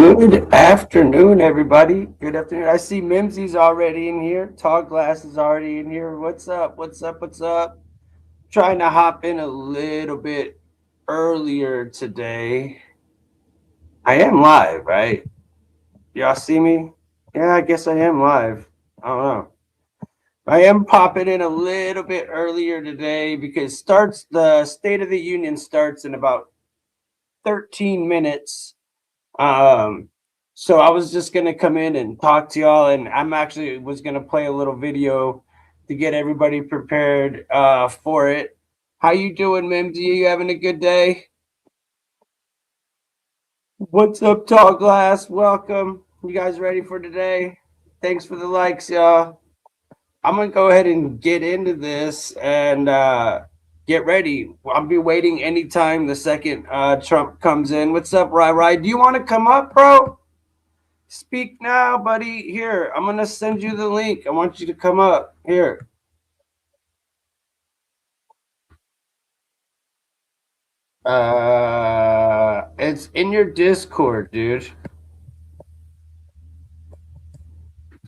Good afternoon, everybody. Good afternoon. I see Mimsy's already in here. Tall Glass is already in here. What's up? What's up? What's up? Trying to hop in a little bit earlier today. I am live, right? Y'all see me? Yeah, I guess I am live. I don't know. I am popping in a little bit earlier today because starts the State of the Union starts in about 13 minutes. Um, so I was just gonna come in and talk to y'all, and I'm actually was gonna play a little video to get everybody prepared for it. How you doing, Mimsy? You having a good day? What's up, Tall Glass? Welcome. You guys ready for today? Thanks for the likes, y'all. I'm gonna go ahead and get into this and get ready. I'll be waiting anytime the second Trump comes in. What's up, Rai? Do you want to come up, bro? Speak now, buddy. Here, I'm gonna send you the link. I want you to come up here. It's in your Discord, dude.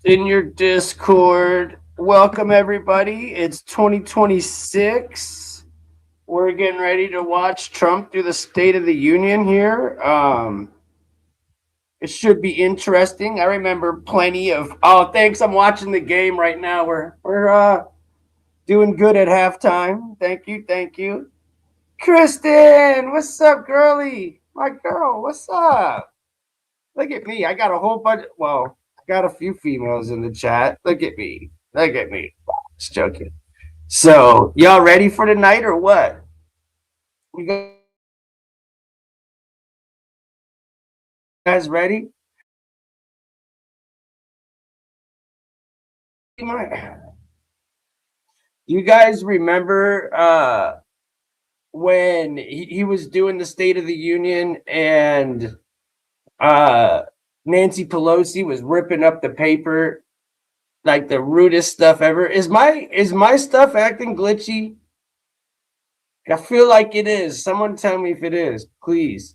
In your Discord. Welcome, everybody. It's 2026. We're getting ready to watch Trump do the State of the Union here. It should be interesting. I remember plenty of. Oh, thanks. I'm watching the game right now. We're doing good at halftime. Thank you. Thank you. Kristen, what's up, girly? My girl, what's up? Look at me. I got a whole bunch. Well, I got a few females in the chat. Look at me. Look at me. Just joking. So, y'all ready for tonight or what? You guys ready? You guys remember when he was doing the State of the Union and Nancy Pelosi was ripping up the paper like the rudest stuff ever. Is my stuff acting glitchy? I feel like it is. Someone tell me if it is, please.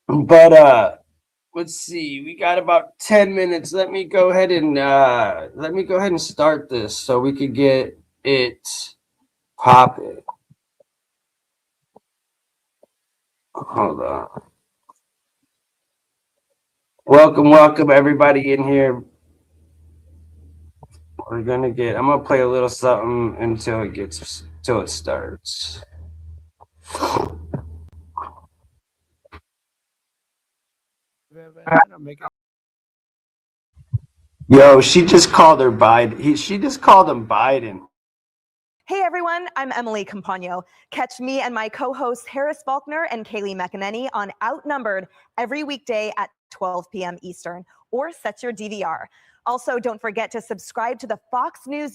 But let's see. We got about 10 minutes. Let me go ahead and start this so we could get it popping. Hold on. Welcome everybody in here. I'm gonna play a little something until it starts. Yo, she just called her Biden. She just called him Biden. Hey everyone, I'm Emily Campagno. Catch me and my co-hosts Harris Faulkner and Kaylee McEnany on Outnumbered every weekday at 12 p.m. Eastern, or set your DVR. Also, don't forget to subscribe to the Fox News.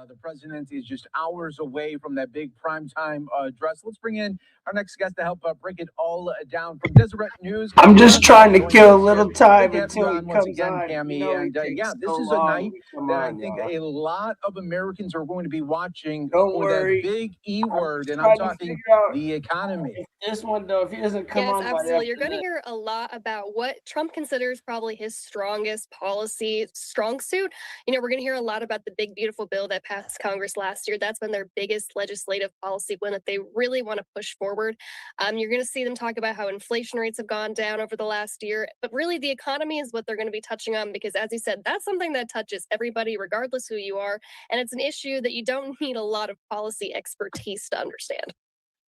The president is just hours away from that big primetime address. Let's bring in our next guest to help break it all down from Deseret News. I'm just trying to kill a little time until he comes again, on. Cami. You know, and this is a night that I think a lot of Americans are going to be watching for that big E word, and I'm talking the economy. This one, though, if he doesn't come on, yes, absolutely. You're going to hear a lot about what Trump considers probably his strongest policy strong suit. You know, we're going to hear a lot about the big, beautiful bill that passed Congress last year. That's been their biggest legislative policy win that they really want to push forward. You're going to see them talk about how inflation rates have gone down over the last year, but really the economy is what they're going to be touching on because, as you said, that's something that touches everybody, regardless who you are, and it's an issue that you don't need a lot of policy expertise to understand.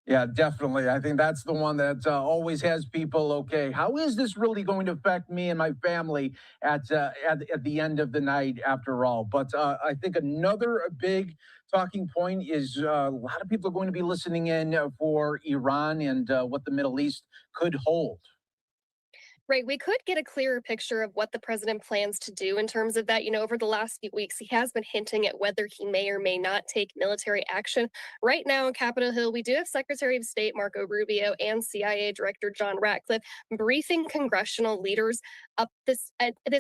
Yeah, definitely. I think that's the one that always has people, okay, how is this really going to affect me and my family at the end of the night after all? But I think another big talking point is a lot of people are going to be listening in for Iran and what the Middle East could hold. Right. We could get a clearer picture of what the president plans to do in terms of that. Over the last few weeks, he has been hinting at whether he may or may not take military action. Right now in Capitol Hill, we do have Secretary of State Marco Rubio and CIA Director John Ratcliffe briefing congressional leaders up this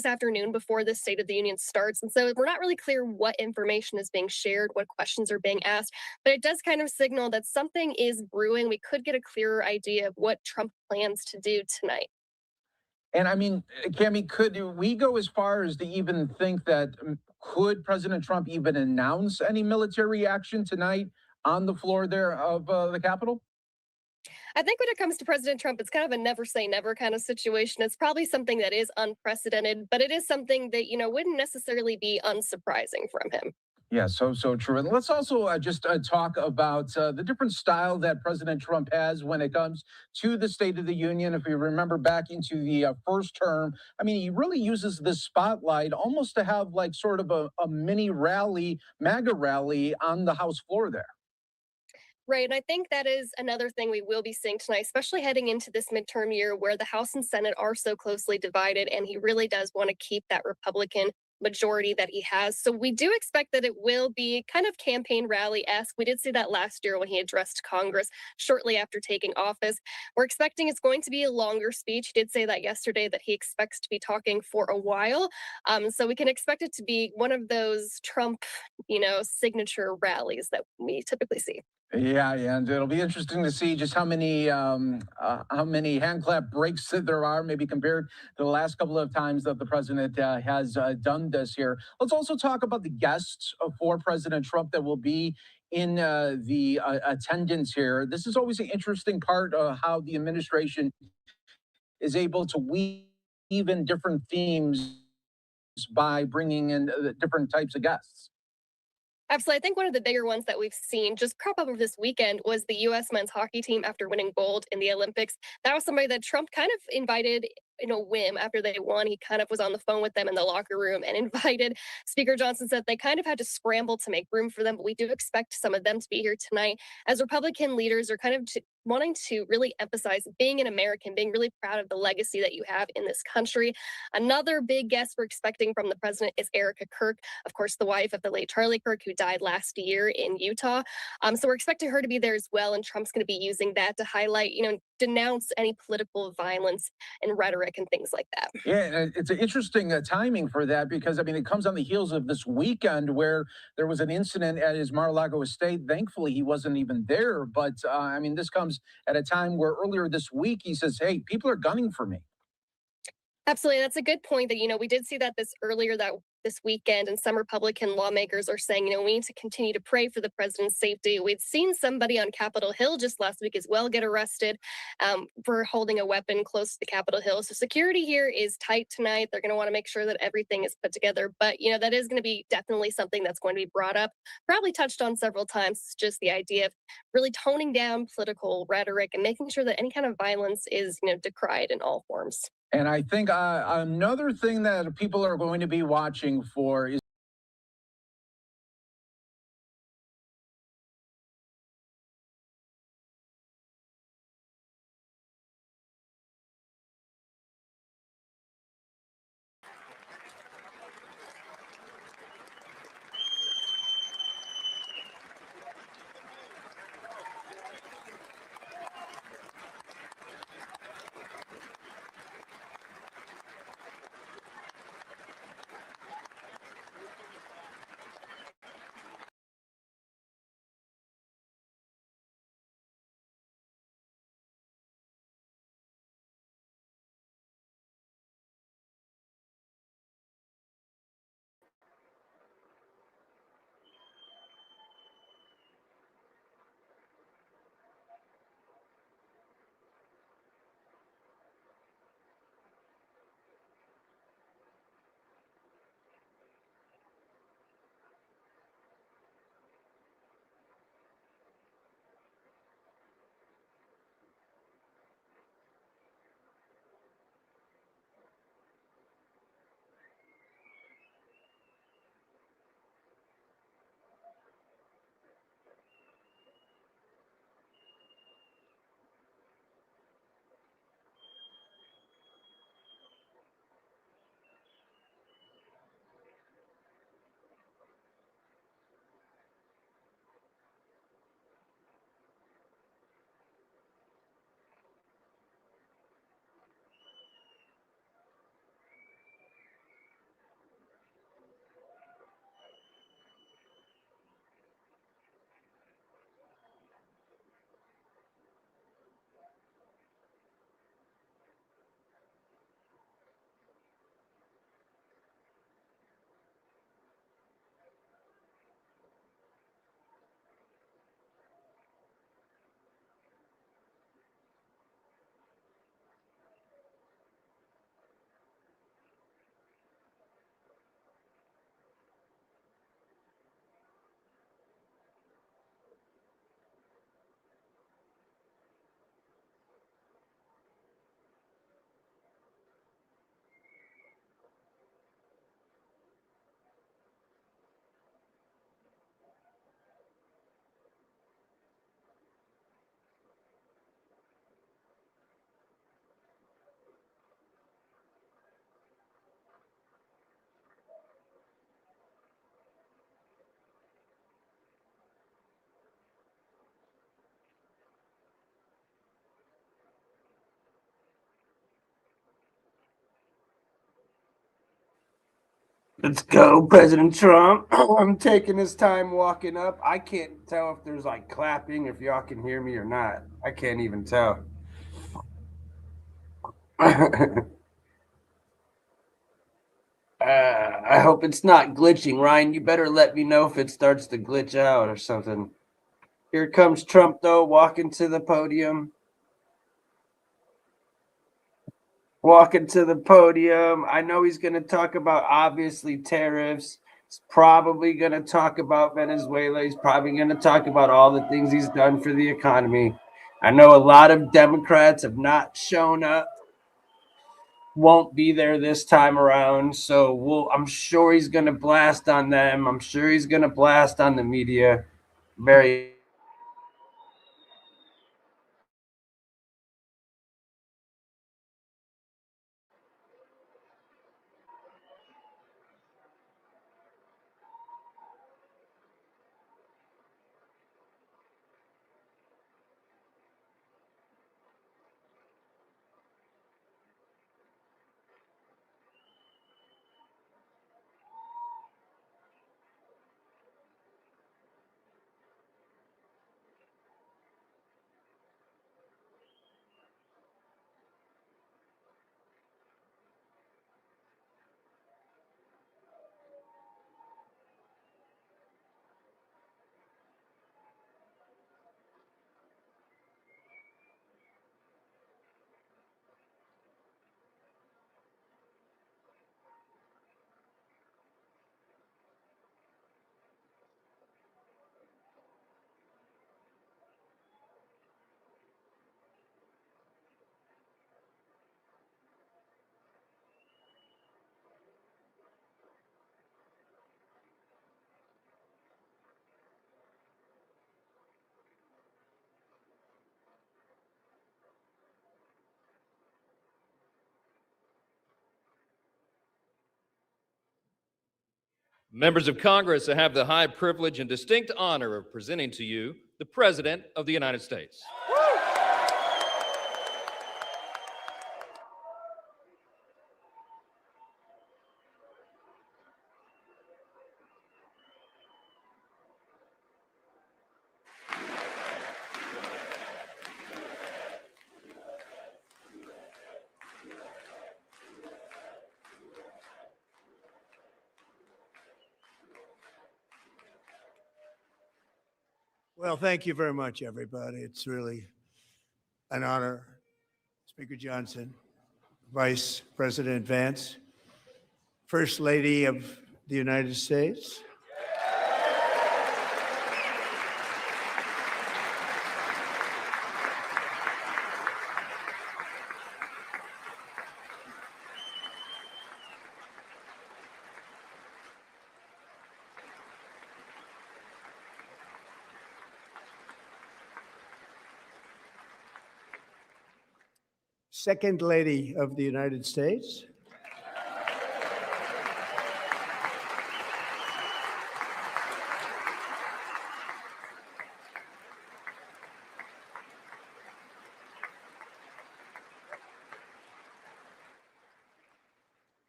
afternoon before the State of the Union starts. And so we're not really clear what information is being shared, what questions are being asked, but it does kind of signal that something is brewing. We could get a clearer idea of what Trump plans to do tonight. And I mean, Cami, could we go as far as to even think that could President Trump even announce any military action tonight on the floor there of the Capitol? I think when it comes to President Trump, it's kind of a never say never kind of situation. It's probably something that is unprecedented, but it is something that, wouldn't necessarily be unsurprising from him. Yeah, so true. And let's also just talk about the different style that President Trump has when it comes to the State of the Union. If we remember back into the first term, I mean, he really uses this spotlight almost to have like sort of a mini rally, MAGA rally on the House floor there. Right. And I think that is another thing we will be seeing tonight, especially heading into this midterm year where the House and Senate are so closely divided. And he really does want to keep that Republican majority that he has. So we do expect that it will be kind of campaign rally esque. We did see that last year when he addressed Congress shortly after taking office. We're expecting it's going to be a longer speech. He did say that yesterday that he expects to be talking for a while. So we can expect it to be one of those Trump, signature rallies that we typically see. Yeah, and it'll be interesting to see just how many hand clap breaks that there are, maybe compared to the last couple of times that the president has done this here. Let's also talk about the guests for President Trump that will be in the attendance here. This is always an interesting part of how the administration is able to weave in different themes by bringing in different types of guests. Absolutely. I think one of the bigger ones that we've seen just crop up over this weekend was the U.S. men's hockey team after winning gold in the Olympics. That was somebody that Trump kind of invited in a whim after they won. He kind of was on the phone with them in the locker room and invited. Speaker Johnson said they kind of had to scramble to make room for them, but we do expect some of them to be here tonight as Republican leaders are kind of wanting to really emphasize being an American, being really proud of the legacy that you have in this country. Another big guest we're expecting from the president is Erica Kirk, of course, the wife of the late Charlie Kirk, who died last year in Utah. So we're expecting her to be there as well. And Trump's going to be using that to highlight, denounce any political violence and rhetoric and things like that. Yeah, it's an interesting timing for that because I mean it comes on the heels of this weekend where there was an incident at his Mar-a-Lago estate. Thankfully, he wasn't even there, but I mean this comes at a time where earlier this week he says, "Hey, people are gunning for me." Absolutely. That's a good point that, we did see that this weekend, and some Republican lawmakers are saying, we need to continue to pray for the president's safety. We'd seen somebody on Capitol Hill just last week as well get arrested for holding a weapon close to the Capitol Hill. So security here is tight tonight. They're going to want to make sure that everything is put together. But, that is going to be definitely something that's going to be brought up, probably touched on several times, just the idea of really toning down political rhetoric and making sure that any kind of violence is, decried in all forms. And I think another thing that people are going to be watching for is Let's go, President Trump. I'm taking his time walking up. I can't tell if there's like clapping, if y'all can hear me or not. I can't even tell. I hope it's not glitching. Ryan, you better let me know if it starts to glitch out or something. Here comes Trump, though, walking to the podium. Walking to the podium. I know he's going to talk about, obviously, tariffs. He's probably going to talk about Venezuela. He's probably going to talk about all the things he's done for the economy. I know a lot of Democrats have not shown up, won't be there this time around. So I'm sure he's going to blast on them. I'm sure he's going to blast on the media. Very Members of Congress, I have the high privilege and distinct honor of presenting to you the President of the United States. Well, thank you very much, everybody. It's really an honor. Speaker Johnson, Vice President Vance, First Lady of the United States, Second Lady of the United States,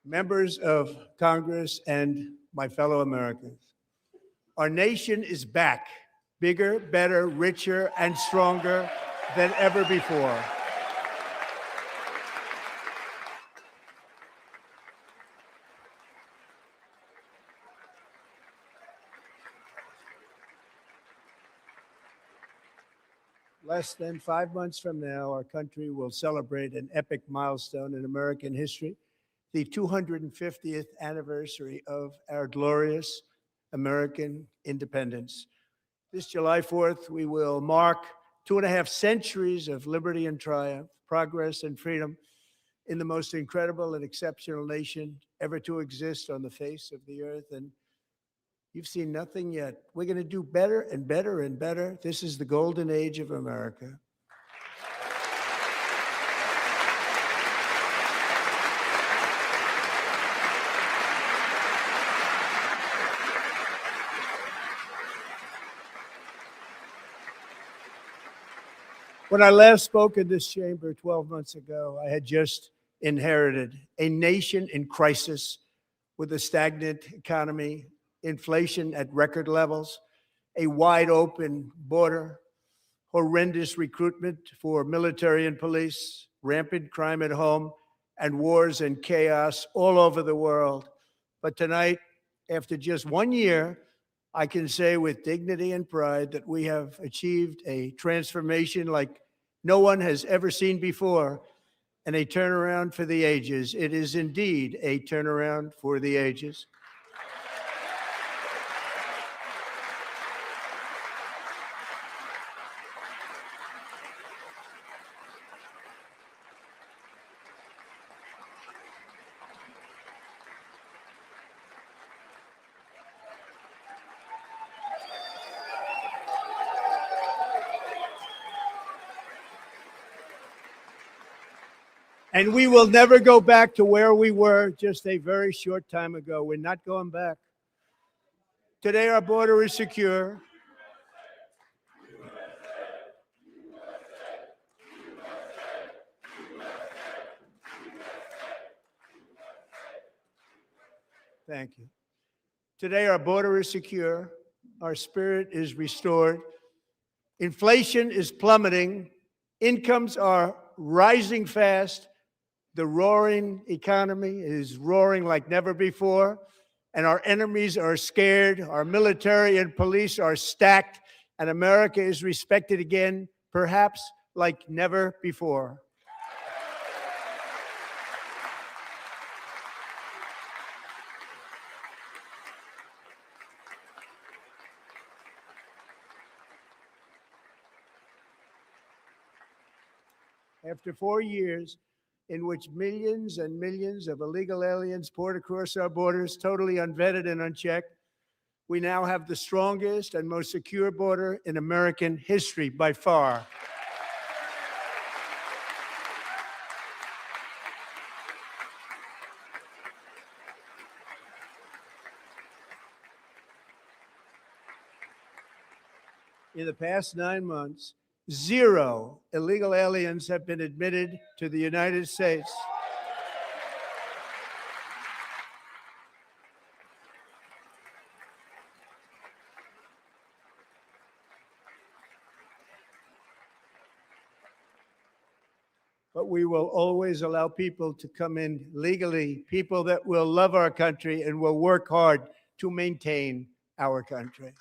members of Congress, and my fellow Americans. Our nation is back, bigger, better, richer, and stronger than ever before. Less than 5 months from now, our country will celebrate an epic milestone in American history, the 250th anniversary of our glorious American independence. This July 4th, we will mark 2.5 centuries of liberty and triumph, progress and freedom in the most incredible and exceptional nation ever to exist on the face of the earth. And you've seen nothing yet. We're going to do better and better and better. This is the golden age of America. When I last spoke in this chamber 12 months ago, I had just inherited a nation in crisis with a stagnant economy, inflation at record levels, a wide open border, horrendous recruitment for military and police, rampant crime at home, and wars and chaos all over the world. But tonight, after just 1 year, I can say with dignity and pride that we have achieved a transformation like no one has ever seen before, and a turnaround for the ages. It is indeed a turnaround for the ages. And we will never go back to where we were just a very short time ago. We're not going back. Today, our border is secure. Thank you. Today, our border is secure. Our spirit is restored. Inflation is plummeting. Incomes are rising fast. The roaring economy is roaring like never before, and our enemies are scared. Our military and police are stacked, and America is respected again, perhaps like never before. After 4 years in which millions and millions of illegal aliens poured across our borders, totally unvetted and unchecked, we now have the strongest and most secure border in American history by far. In the past 9 months, 0 illegal aliens have been admitted to the United States. But we will always allow people to come in legally, people that will love our country and will work hard to maintain our country.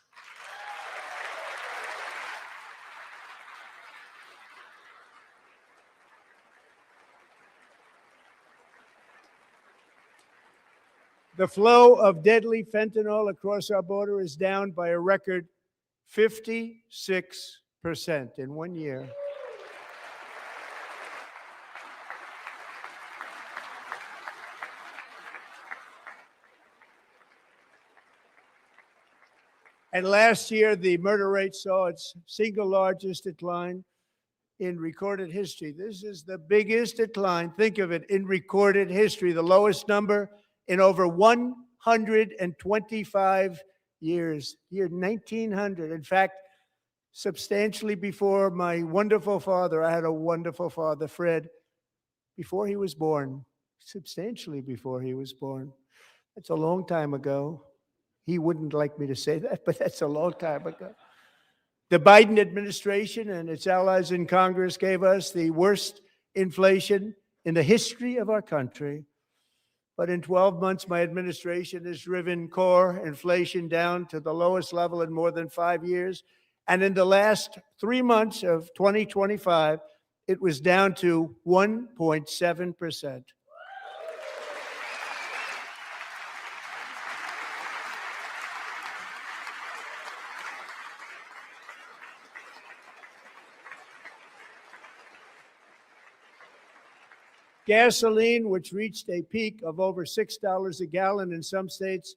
The flow of deadly fentanyl across our border is down by a record 56% in 1 year. And last year, the murder rate saw its single largest decline in recorded history. This is the biggest decline, think of it, in recorded history, the lowest number in over 125 years, year 1900. In fact, substantially before my wonderful father, I had a wonderful father, Fred, before he was born, substantially before he was born. That's a long time ago. He wouldn't like me to say that, but that's a long time ago. The Biden administration and its allies in Congress gave us the worst inflation in the history of our country. But in 12 months, my administration has driven core inflation down to the lowest level in more than 5 years. And in the last 3 months of 2025, it was down to 1.7%. Gasoline, which reached a peak of over $6 a gallon in some states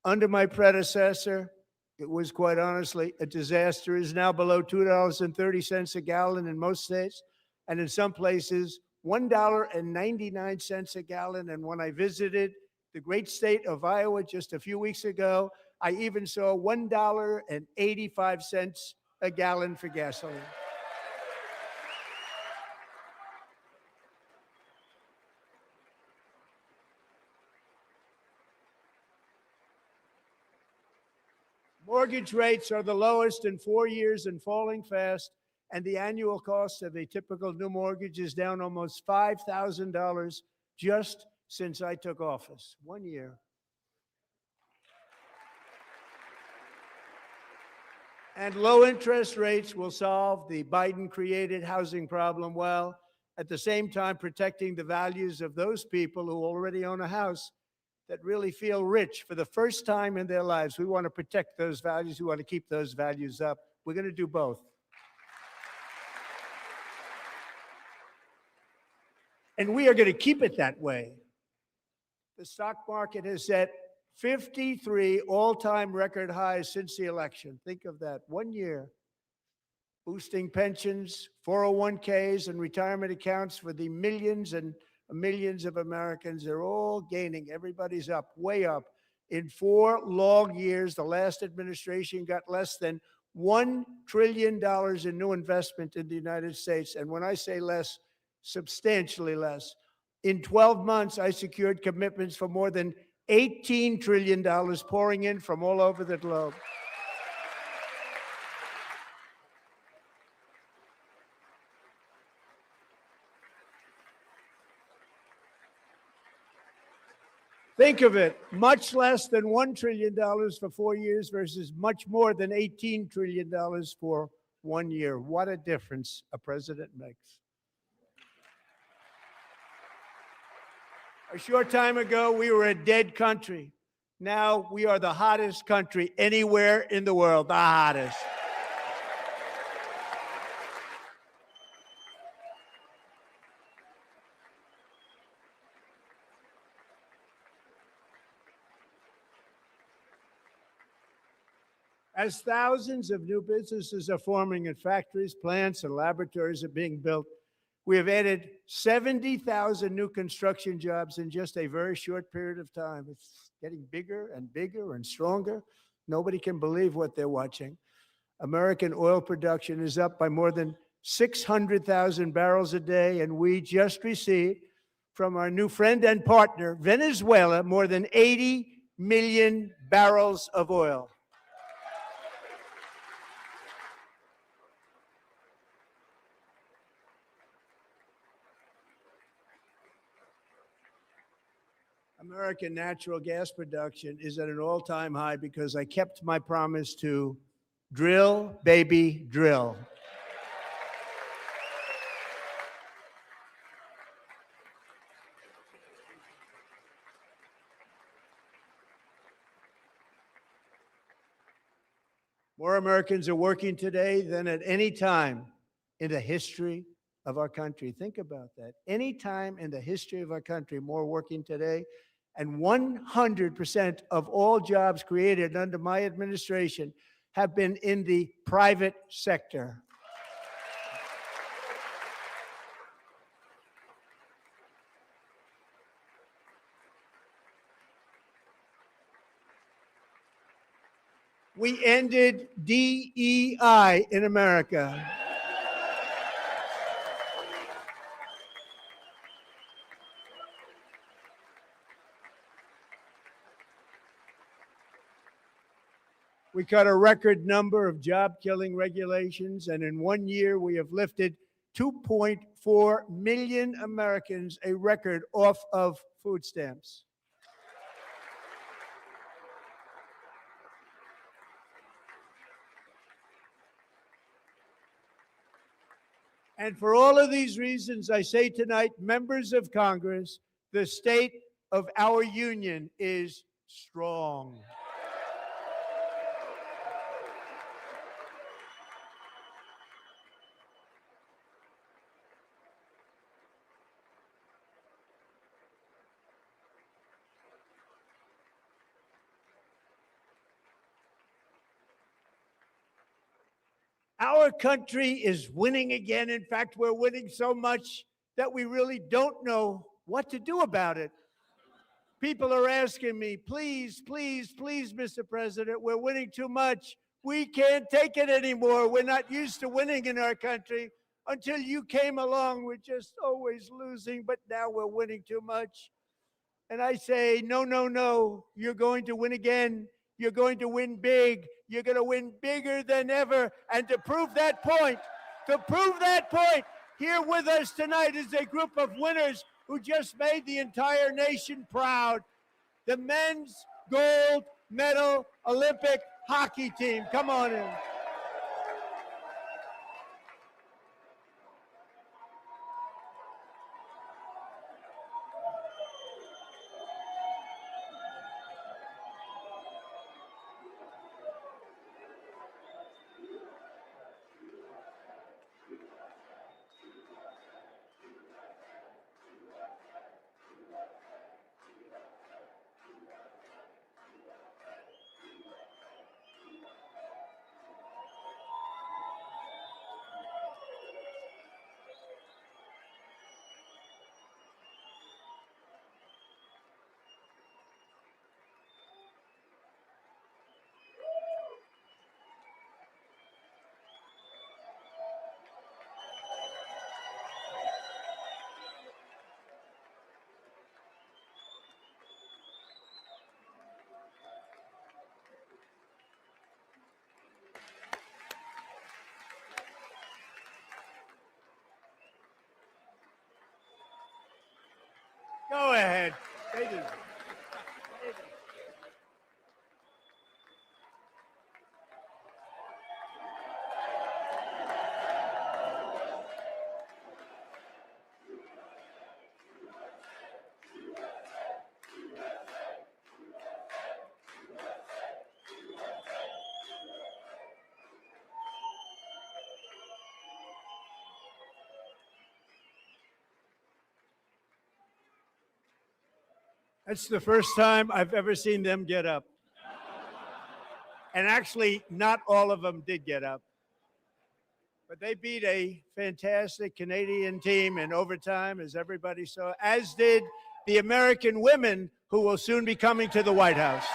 under my predecessor, it was quite honestly a disaster, is now below $2.30 a gallon in most states, and in some places, $1.99 a gallon. And when I visited the great state of Iowa just a few weeks ago, I even saw $1.85 a gallon for gasoline. Mortgage rates are the lowest in 4 years and falling fast, and the annual cost of a typical new mortgage is down almost $5,000 just since I took office. 1 year. And low interest rates will solve the Biden-created housing problem while at the same time protecting the values of those people who already own a house that really feel rich for the first time in their lives. We want to protect those values. We want to keep those values up. We're going to do both. And we are going to keep it that way. The stock market has set 53 all-time record highs since the election. Think of that. 1 year. Boosting pensions, 401ks, and retirement accounts for the millions and millions of Americans. They're all gaining. Everybody's up, way up. In 4 long years, the last administration got less than $1 trillion in new investment in the United States. And when I say less, substantially less. In 12 months, I secured commitments for more than $18 trillion pouring in from all over the globe. Think of it, much less than $1 trillion for 4 years versus much more than $18 trillion for 1 year. What a difference a president makes. A short time ago, we were a dead country. Now we are the hottest country anywhere in the world, the hottest. As thousands of new businesses are forming and factories, plants, and laboratories are being built, we have added 70,000 new construction jobs in just a very short period of time. It's getting bigger and bigger and stronger. Nobody can believe what they're watching. American oil production is up by more than 600,000 barrels a day, and we just received from our new friend and partner, Venezuela, more than 80 million barrels of oil. American natural gas production is at an all-time high because I kept my promise to drill, baby, drill. More Americans are working today than at any time in the history of our country. Think about that. Any time in the history of our country, more working today. And 100% of all jobs created under my administration have been in the private sector. We ended DEI in America. We cut a record number of job-killing regulations, and in 1 year, we have lifted 2.4 million Americans, a record, off of food stamps. And for all of these reasons, I say tonight, members of Congress, the state of our union is strong. Our country is winning again. In fact, we're winning so much that we really don't know what to do about it. People are asking me, please, please, please, Mr. President, we're winning too much. We can't take it anymore. We're not used to winning in our country. Until you came along, we're just always losing, but now we're winning too much. And I say, no, no, no, you're going to win again. You're going to win big. You're going to win bigger than ever. And to prove that point, here with us tonight is a group of winners who just made the entire nation proud. The men's gold medal Olympic hockey team. Come on in. Go ahead. That's the first time I've ever seen them get up. And actually, not all of them did get up. But they beat a fantastic Canadian team in overtime, as everybody saw, as did the American women who will soon be coming to the White House.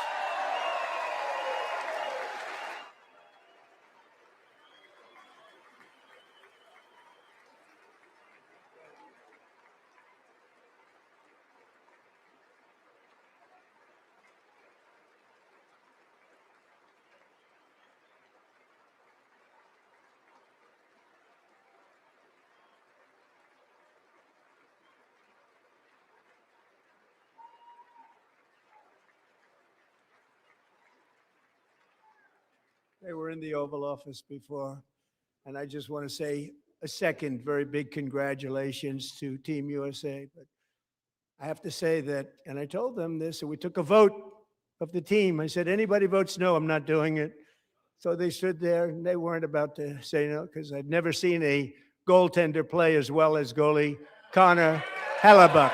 They were in the Oval Office before. And I just want to say a second very big congratulations to Team USA. But I have to say that, and I told them this, and we took a vote of the team. I said, anybody votes no, I'm not doing it. So they stood there and they weren't about to say no because I'd never seen a goaltender play as well as goalie Connor Hellebuck.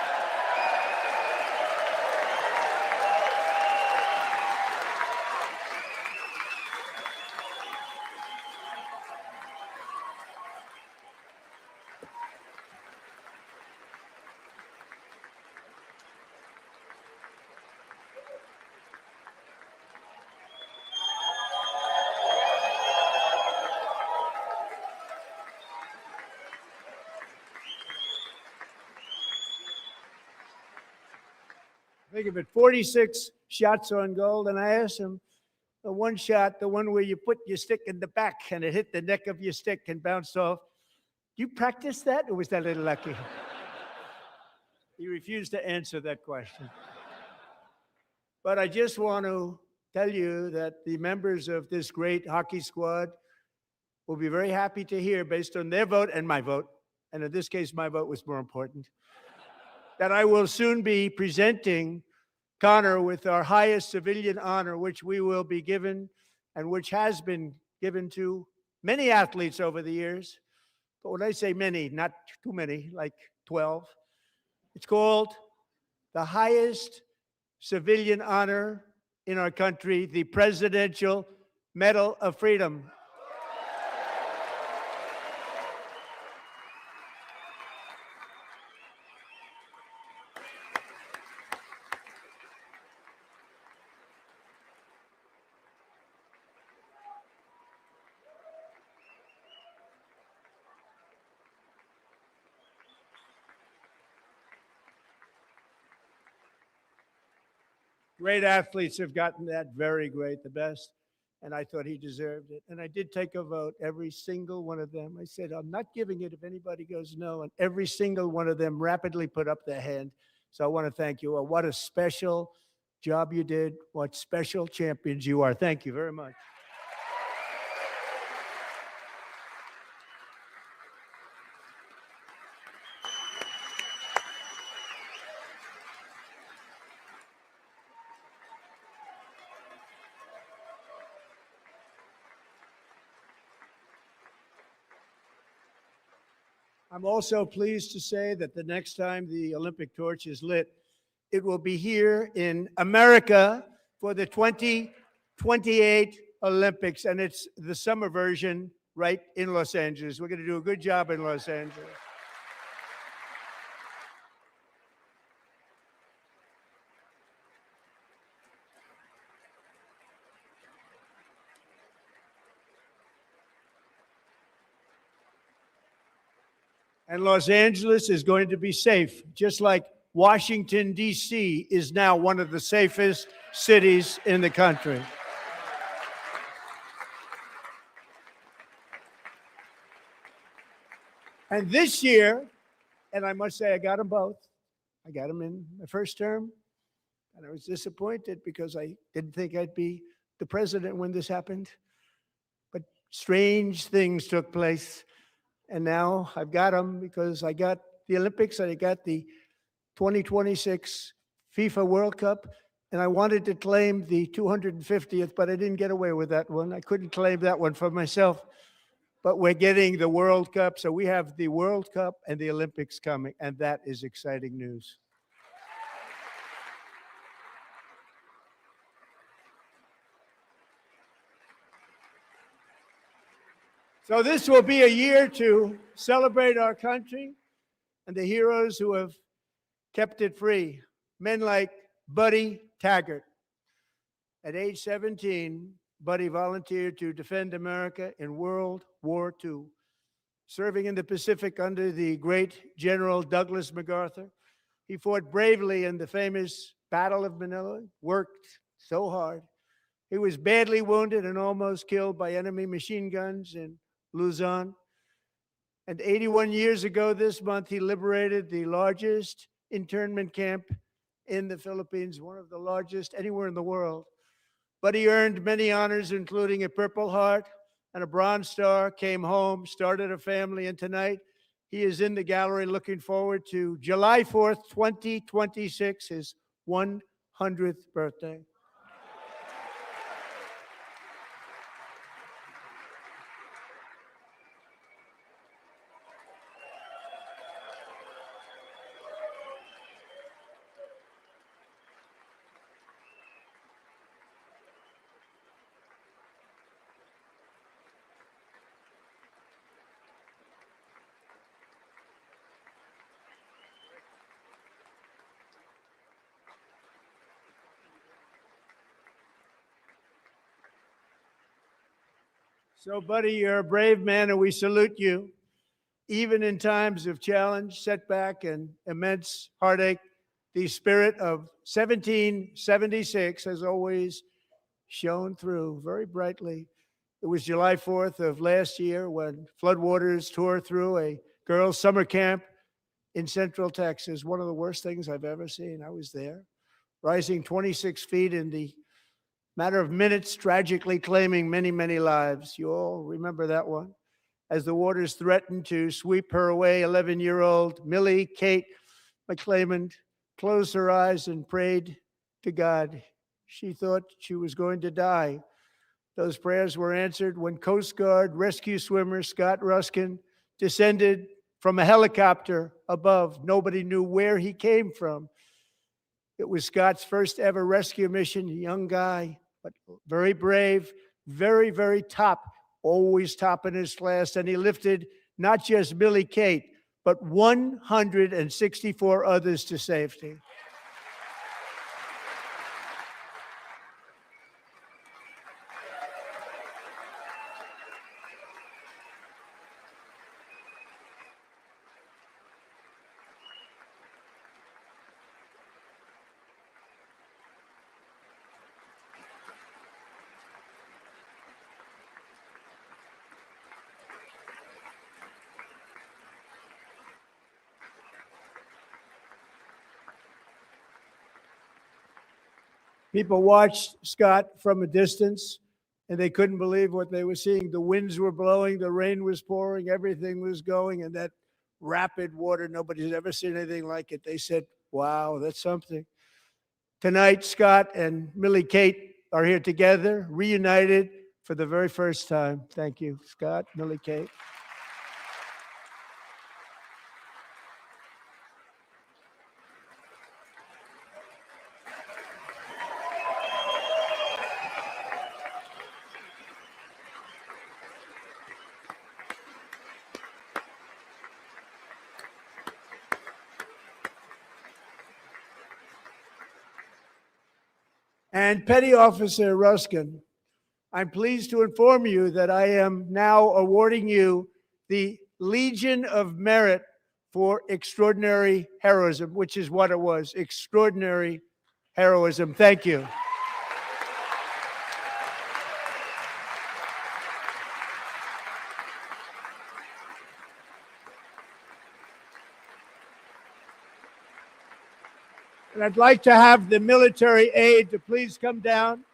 Think of it, 46 shots on goal. And I asked him, the one shot, the one where you put your stick in the back and it hit the neck of your stick and bounced off. Do you practice that or was that a little lucky? He refused to answer that question. But I just want to tell you that the members of this great hockey squad will be very happy to hear, based on their vote and my vote, and in this case, my vote was more important, that I will soon be presenting Connor with our highest civilian honor, which we will be given and which has been given to many athletes over the years. But when I say many, not too many, like 12, it's called the highest civilian honor in our country, the Presidential Medal of Freedom. Great athletes have gotten that, very great, the best. And I thought he deserved it. And I did take a vote, every single one of them. I said, I'm not giving it if anybody goes no. And every single one of them rapidly put up their hand. So I want to thank you all. What a special job you did. What special champions you are. Thank you very much. I'm also pleased to say that the next time the Olympic torch is lit, it will be here in America for the 2028 Olympics. And it's the summer version right in Los Angeles. We're going to do a good job in Los Angeles. And Los Angeles is going to be safe, just like Washington, D.C. is now one of the safest cities in the country. And this year, and I must say I got them both. I got them in my first term, and I was disappointed because I didn't think I'd be the president when this happened. But strange things took place. And now I've got them because I got the Olympics and I got the 2026 FIFA World Cup. And I wanted to claim the 250th, but I didn't get away with that one. I couldn't claim that one for myself. But we're getting the World Cup. So we have the World Cup and the Olympics coming. And that is exciting news. So this will be a year to celebrate our country and the heroes who have kept it free. Men like Buddy Taggart. At age 17, Buddy volunteered to defend America in World War II, serving in the Pacific under the great General Douglas MacArthur. He fought bravely in the famous Battle of Manila, worked so hard. He was badly wounded and almost killed by enemy machine guns in Luzon. And 81 years ago this month, he liberated the largest internment camp in the Philippines, one of the largest anywhere in the world. But he earned many honors, including a Purple Heart and a Bronze Star, came home, started a family, and tonight he is in the gallery looking forward to July 4th, 2026, his 100th birthday. So, Buddy, you're a brave man, and we salute you. Even in times of challenge, setback, and immense heartache, the spirit of 1776 has always shone through very brightly. It was July 4th of last year when floodwaters tore through a girls' summer camp in Central Texas. One of the worst things I've ever seen. I was there, rising 26 feet in the matter of minutes, tragically claiming many, many lives. You all remember that one. As the waters threatened to sweep her away, 11-year-old Millie Kate McClelland closed her eyes and prayed to God. She thought she was going to die. Those prayers were answered when Coast Guard rescue swimmer Scott Ruskin descended from a helicopter above. Nobody knew where he came from. It was Scott's first ever rescue mission, a young guy, but very brave, very, very top, always top in his class. And he lifted not just Millie Kate, but 164 others to safety. People watched Scott from a distance, and they couldn't believe what they were seeing. The winds were blowing, the rain was pouring, everything was going, and that rapid water, nobody's ever seen anything like it. They said, wow, that's something. Tonight, Scott and Millie Kate are here together, reunited for the very first time. Thank you, Scott, Millie Kate. And Petty Officer Ruskin, I'm pleased to inform you that I am now awarding you the Legion of Merit for extraordinary heroism, which is what it was, extraordinary heroism. Thank you. And I'd like to have the military aide to please come down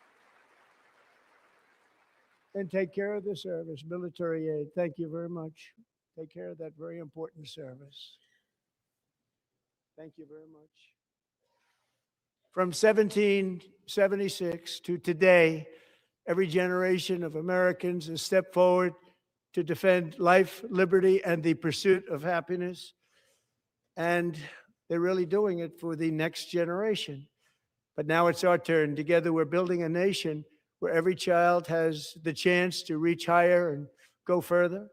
and take care of the service. Military aid, thank you very much. Take care of that very important service. Thank you very much. From 1776 to today, every generation of Americans has stepped forward to defend life, liberty, and the pursuit of happiness. And they're really doing it for the next generation. But now it's our turn. Together, we're building a nation where every child has the chance to reach higher and go further,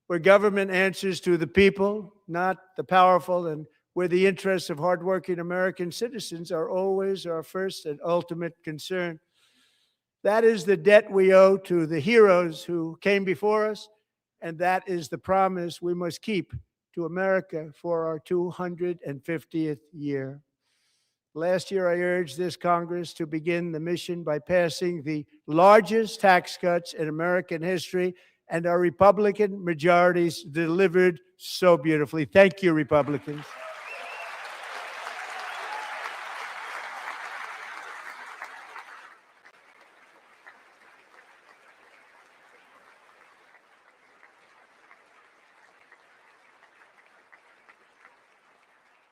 where government answers to the people, not the powerful, and where the interests of hardworking American citizens are always our first and ultimate concern. That is the debt we owe to the heroes who came before us, and that is the promise we must keep to America for our 250th year. Last year, I urged this Congress to begin the mission by passing the largest tax cuts in American history, and our Republican majorities delivered so beautifully. Thank you, Republicans.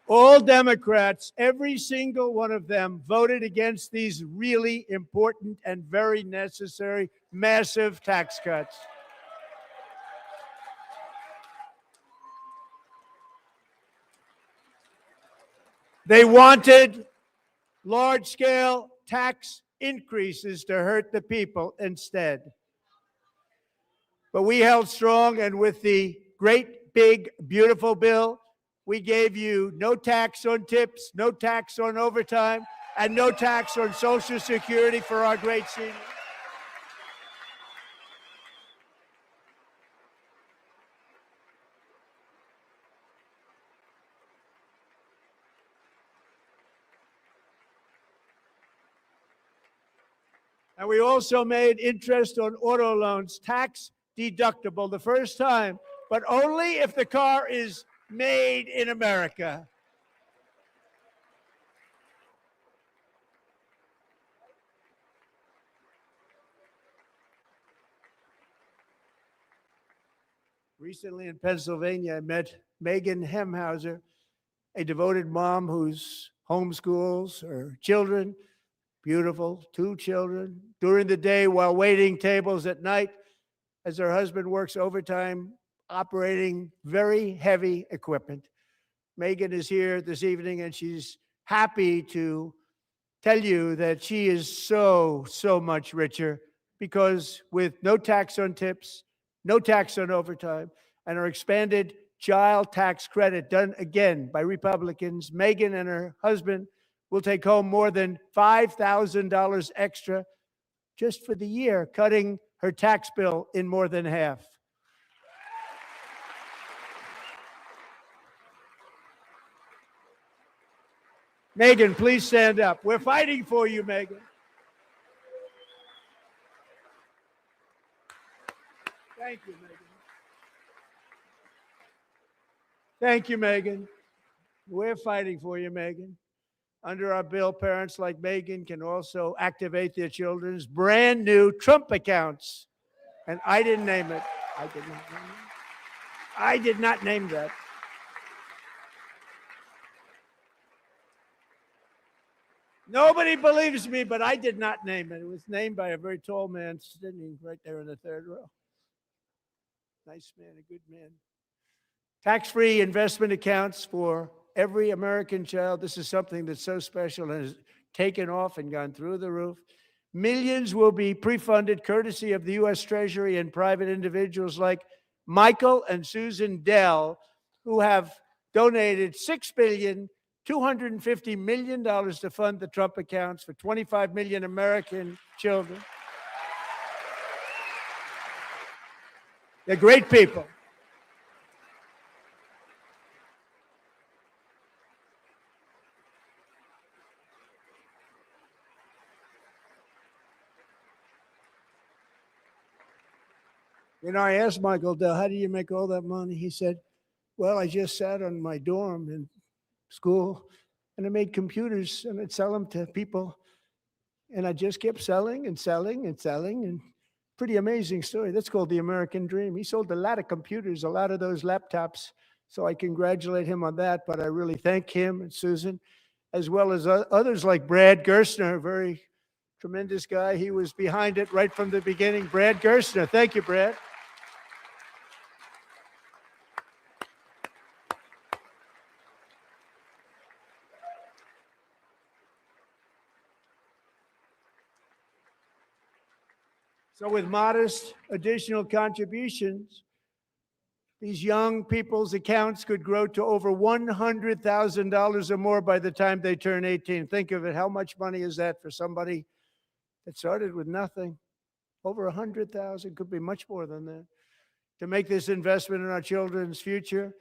All Democrats, every single one of them, voted against these really important and very necessary massive tax cuts. They wanted large-scale tax increases to hurt the people instead. But we held strong, and with the great, big, beautiful bill, we gave you no tax on tips, no tax on overtime, and no tax on Social Security for our great seniors. And we also made interest on auto loans tax deductible the first time, but only if the car is made in America. Recently in Pennsylvania, I met Megan Hemhauser, a devoted mom who's homeschools her children, beautiful, 2 children, during the day while waiting tables at night as her husband works overtime operating very heavy equipment. Megan is here this evening, and she's happy to tell you that she is so much richer because with no tax on tips, no tax on overtime, and our expanded child tax credit done again by Republicans, Megan and her husband will take home more than $5,000 extra just for the year, cutting her tax bill in more than half. Megan, please stand up. We're fighting for you, Megan. Thank you, Megan. Thank you, Megan. We're fighting for you, Megan. Under our bill, parents like Megan can also activate their children's brand new Trump accounts. And I didn't name it. I did not name it. I did not name that. Nobody believes me, but I did not name it. It was named by a very tall man sitting right there in the third row. Nice man, a good man. Tax-free investment accounts for every American child. This is something that's so special and has taken off and gone through the roof. Millions will be pre-funded courtesy of the U.S. Treasury and private individuals like Michael and Susan Dell, who have donated $6.25 billion to fund the Trump accounts for 25 million American children. They're great people. You know, I asked Michael Dell, how do you make all that money? He said, well, I just sat on my dorm in school and I made computers and I'd sell them to people. And I just kept selling and selling and selling. And pretty amazing story. That's called the American dream. He sold a lot of computers, a lot of those laptops. So I congratulate him on that. But I really thank him and Susan, as well as others like Brad Gerstner, a very tremendous guy. He was behind it right from the beginning. Brad Gerstner. Thank you, Brad. So with modest additional contributions, these young people's accounts could grow to over $100,000 or more by the time they turn 18. Think of it. How much money is that for somebody that started with nothing? Over 100,000, could be much more than that. To make this investment in our children's future,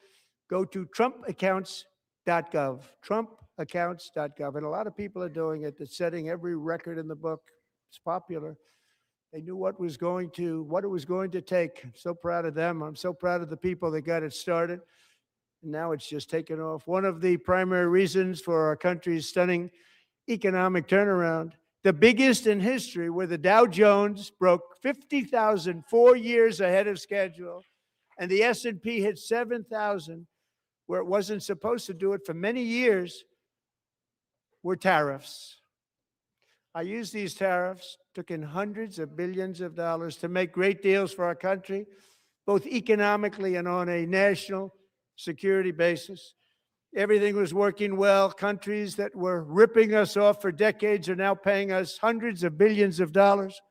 go to trumpaccounts.gov, trumpaccounts.gov. And a lot of people are doing it. It's setting every record in the book. It's popular. They knew what it was going to take. I'm so proud of them. I'm so proud of the people that got it started. And now it's just taken off. One of the primary reasons for our country's stunning economic turnaround, the biggest in history, where the Dow Jones broke 50,000 4 years ahead of schedule, and the S&P hit 7,000, where it wasn't supposed to do it for many years, were tariffs. I used these tariffs, took in hundreds of billions of dollars to make great deals for our country, both economically and on a national security basis. Everything was working well. Countries that were ripping us off for decades are now paying us hundreds of billions of dollars.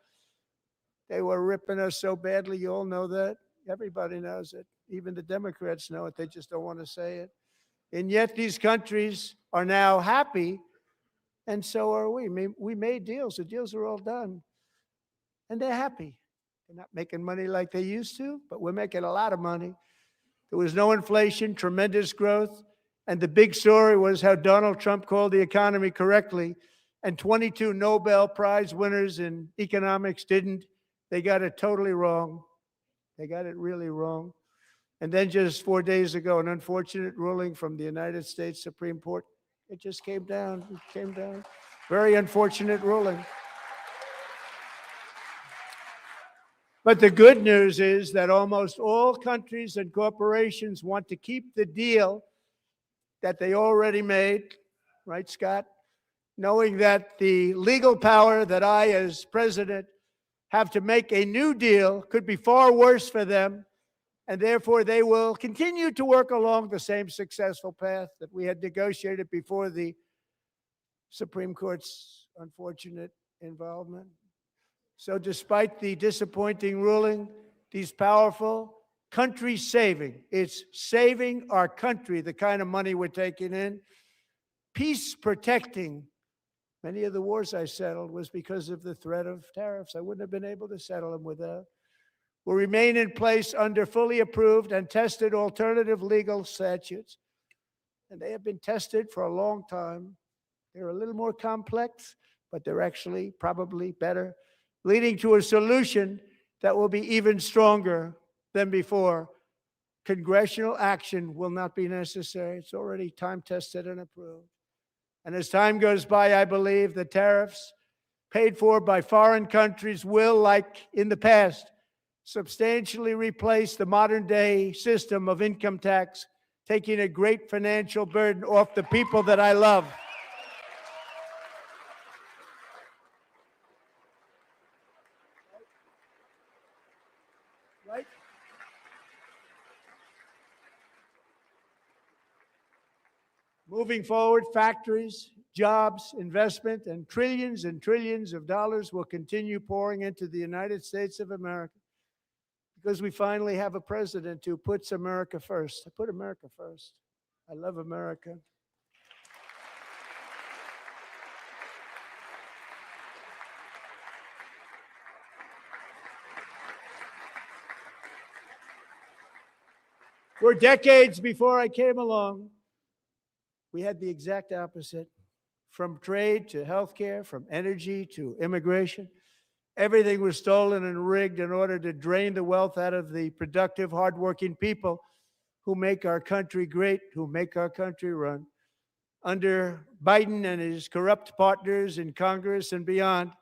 They were ripping us so badly, you all know that. Everybody knows it. Even the Democrats know it. They just don't want to say it. And yet these countries are now happy, and so are we. We made deals. The deals are all done. And they're happy. They're not making money like they used to, but we're making a lot of money. There was no inflation, tremendous growth. And the big story was how Donald Trump called the economy correctly, and 22 Nobel Prize winners in economics didn't. They got it totally wrong. They got it really wrong. And then just 4 days ago, an unfortunate ruling from the United States Supreme Court. It just came down. It came down. Very unfortunate ruling. But the good news is that almost all countries and corporations want to keep the deal that they already made, right, Scott? Knowing that the legal power that I, as president, have to make a new deal could be far worse for them, and therefore they will continue to work along the same successful path that we had negotiated before the Supreme Court's unfortunate involvement. So despite the disappointing ruling, these powerful country-saving, it's saving our country, the kind of money we're taking in, peace-protecting. Many of the wars I settled was because of the threat of tariffs. I wouldn't have been able to settle them without. Will remain in place under fully approved and tested alternative legal statutes. And they have been tested for a long time. They're a little more complex, but they're actually probably better, leading to a solution that will be even stronger than before. Congressional action will not be necessary. It's already time tested and approved. And as time goes by, I believe the tariffs paid for by foreign countries will, like in the past, substantially replace the modern-day system of income tax, taking a great financial burden off the people that I love. Right? Moving forward, factories, jobs, investment, and trillions of dollars will continue pouring into the United States of America because we finally have a president who puts America first. I put America first. I love America. For decades before I came along, we had the exact opposite. From trade to healthcare, from energy to immigration, everything was stolen and rigged in order to drain the wealth out of the productive, hardworking people who make our country great, who make our country run. Under Biden and his corrupt partners in Congress and beyond,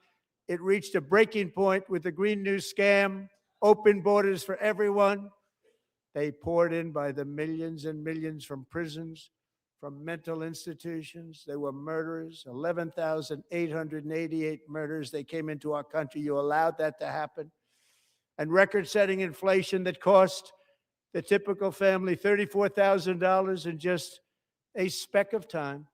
it reached a breaking point with the Green New scam, open borders for everyone. They poured in by the millions and millions from prisons, from mental institutions. They were murderers, 11,888 murders. They came into our country. You allowed that to happen. And record-setting inflation that cost the typical family $34,000 in just a speck of time.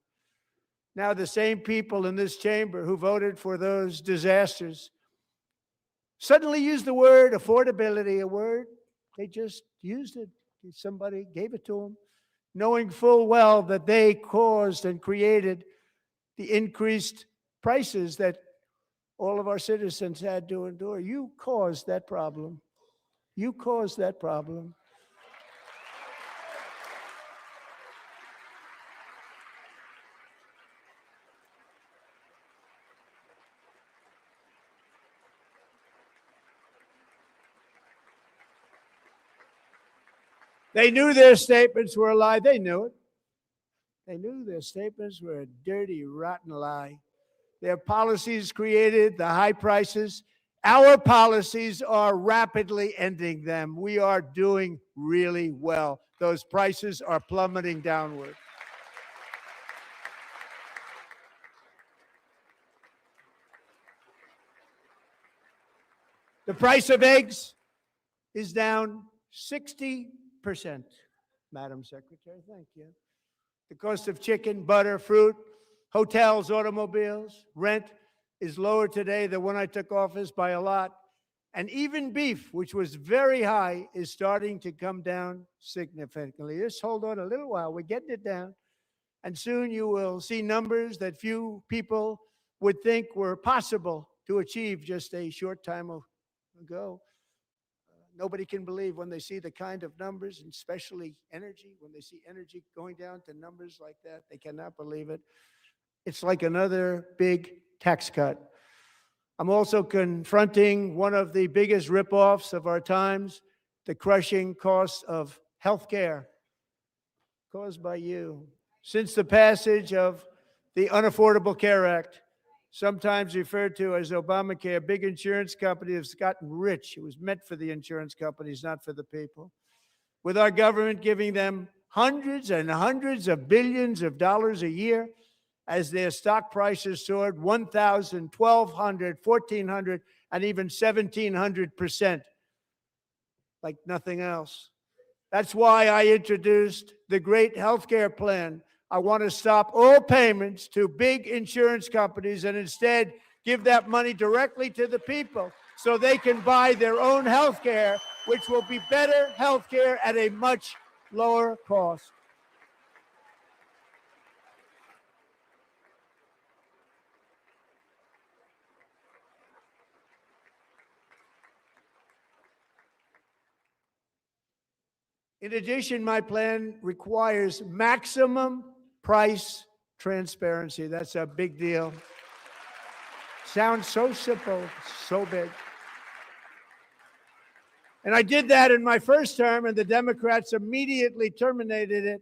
Now, the same people in this chamber who voted for those disasters suddenly use the word affordability, a word they just used it. Somebody gave it to them, knowing full well that they caused and created the increased prices that all of our citizens had to endure. You caused that problem. You caused that problem. They knew their statements were a lie. They knew it. They knew their statements were a dirty, rotten lie. Their policies created the high prices. Our policies are rapidly ending them. We are doing really well. Those prices are plummeting downward. The price of eggs is down 60%, Madam Secretary. Thank you. The cost of chicken, butter, fruit, hotels, automobiles, rent is lower today than when I took office by a lot. And even beef, which was very high, is starting to come down significantly. Just hold on a little while. We're getting it down. And soon you will see numbers that few people would think were possible to achieve just a short time ago. Nobody can believe when they see the kind of numbers, and especially energy, when they see energy going down to numbers like that, they cannot believe it. It's like another big tax cut. I'm also confronting one of the biggest ripoffs of our times, the crushing cost of health care caused by you. Since the passage of the Unaffordable Care Act, sometimes referred to as Obamacare, big insurance companies have gotten rich. It was meant for the insurance companies, not for the people. With our government giving them hundreds and hundreds of billions of dollars a year as their stock prices soared 1,000, 1,200, 1,400, and even 1,700%, like nothing else. That's why I introduced the great healthcare plan. I want to stop all payments to big insurance companies and instead give that money directly to the people so they can buy their own health care, which will be better health care at a much lower cost. In addition, my plan requires maximum price transparency. That's a big deal. Sounds so simple, so big. And I did that in my first term, and the Democrats immediately terminated it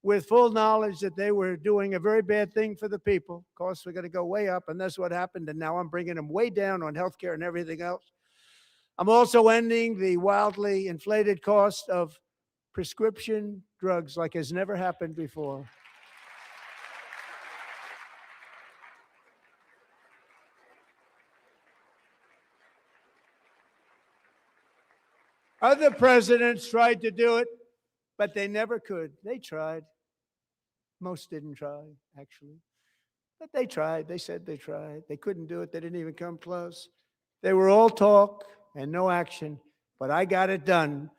with full knowledge that they were doing a very bad thing for the people. Costs were going to go way up, and that's what happened. And now I'm bringing them way down on healthcare and everything else. I'm also ending the wildly inflated cost of prescription drugs like has never happened before. Other presidents tried to do it, but they never could. They tried. Most didn't try, actually. But they tried. They said they tried. They couldn't do it. They didn't even come close. They were all talk and no action, but I got it done.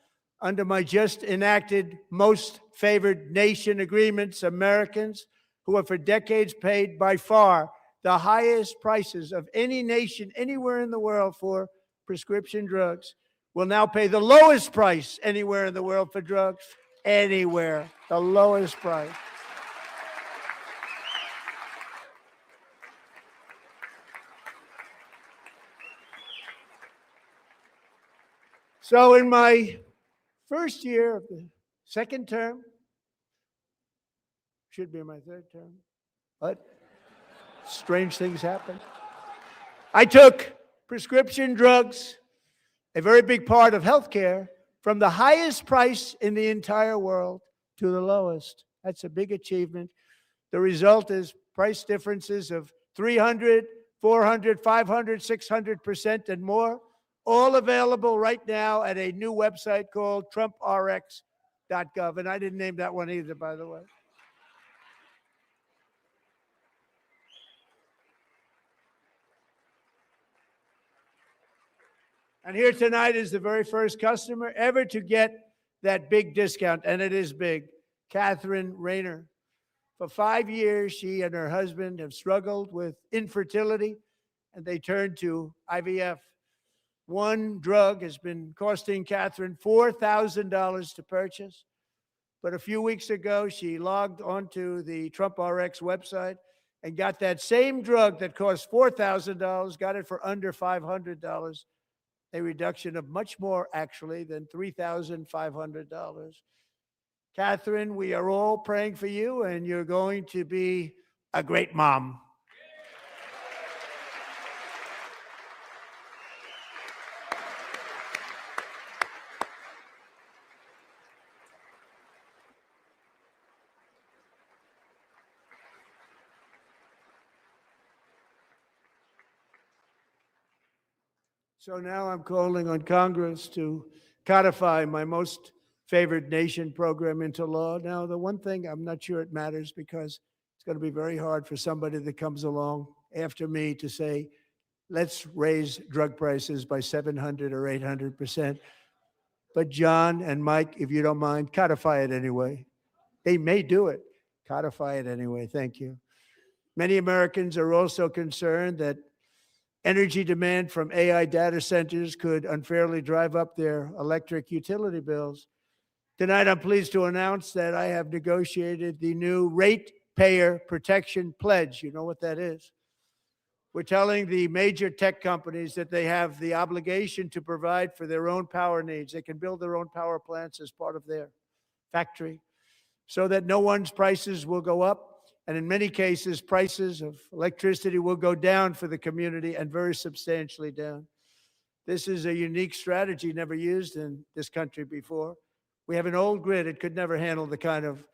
Under my just enacted most favored nation agreements, Americans who have for decades paid by far the highest prices of any nation anywhere in the world for prescription drugs will now pay the lowest price anywhere in the world for drugs. Anywhere, the lowest price. So in my first year of the second term, should be my third term, but strange things happen. I took prescription drugs, a very big part of healthcare, from the highest price in the entire world to the lowest. That's a big achievement. The result is price differences of 300, 400, 500, 600% and more, all available right now at a new website called TrumpRx.gov. And I didn't name that one either, by the way. And here tonight is the very first customer ever to get that big discount, and it is big, Catherine Rayner. For 5 years, she and her husband have struggled with infertility, and they turned to IVF. One drug has been costing Catherine $4,000 to purchase. But a few weeks ago, she logged onto the Trump RX website and got that same drug that cost $4,000, got it for under $500, a reduction of much more, actually, than $3,500. Catherine, we are all praying for you, and you're going to be a great mom. So now I'm calling on Congress to codify my most favored nation program into law. Now, the one thing I'm not sure it matters because it's going to be very hard for somebody that comes along after me to say, let's raise drug prices by 700 or 800%. But John and Mike, if you don't mind, codify it anyway. They may do it. Codify it anyway. Thank you. Many Americans are also concerned that energy demand from AI data centers could unfairly drive up their electric utility bills. Tonight, I'm pleased to announce that I have negotiated the new Ratepayer Protection Pledge. You know what that is? We're telling the major tech companies that they have the obligation to provide for their own power needs. They can build their own power plants as part of their factory so that no one's prices will go up. And in many cases, prices of electricity will go down for the community and very substantially down. This is a unique strategy never used in this country before. We have an old grid. It could never handle the kind of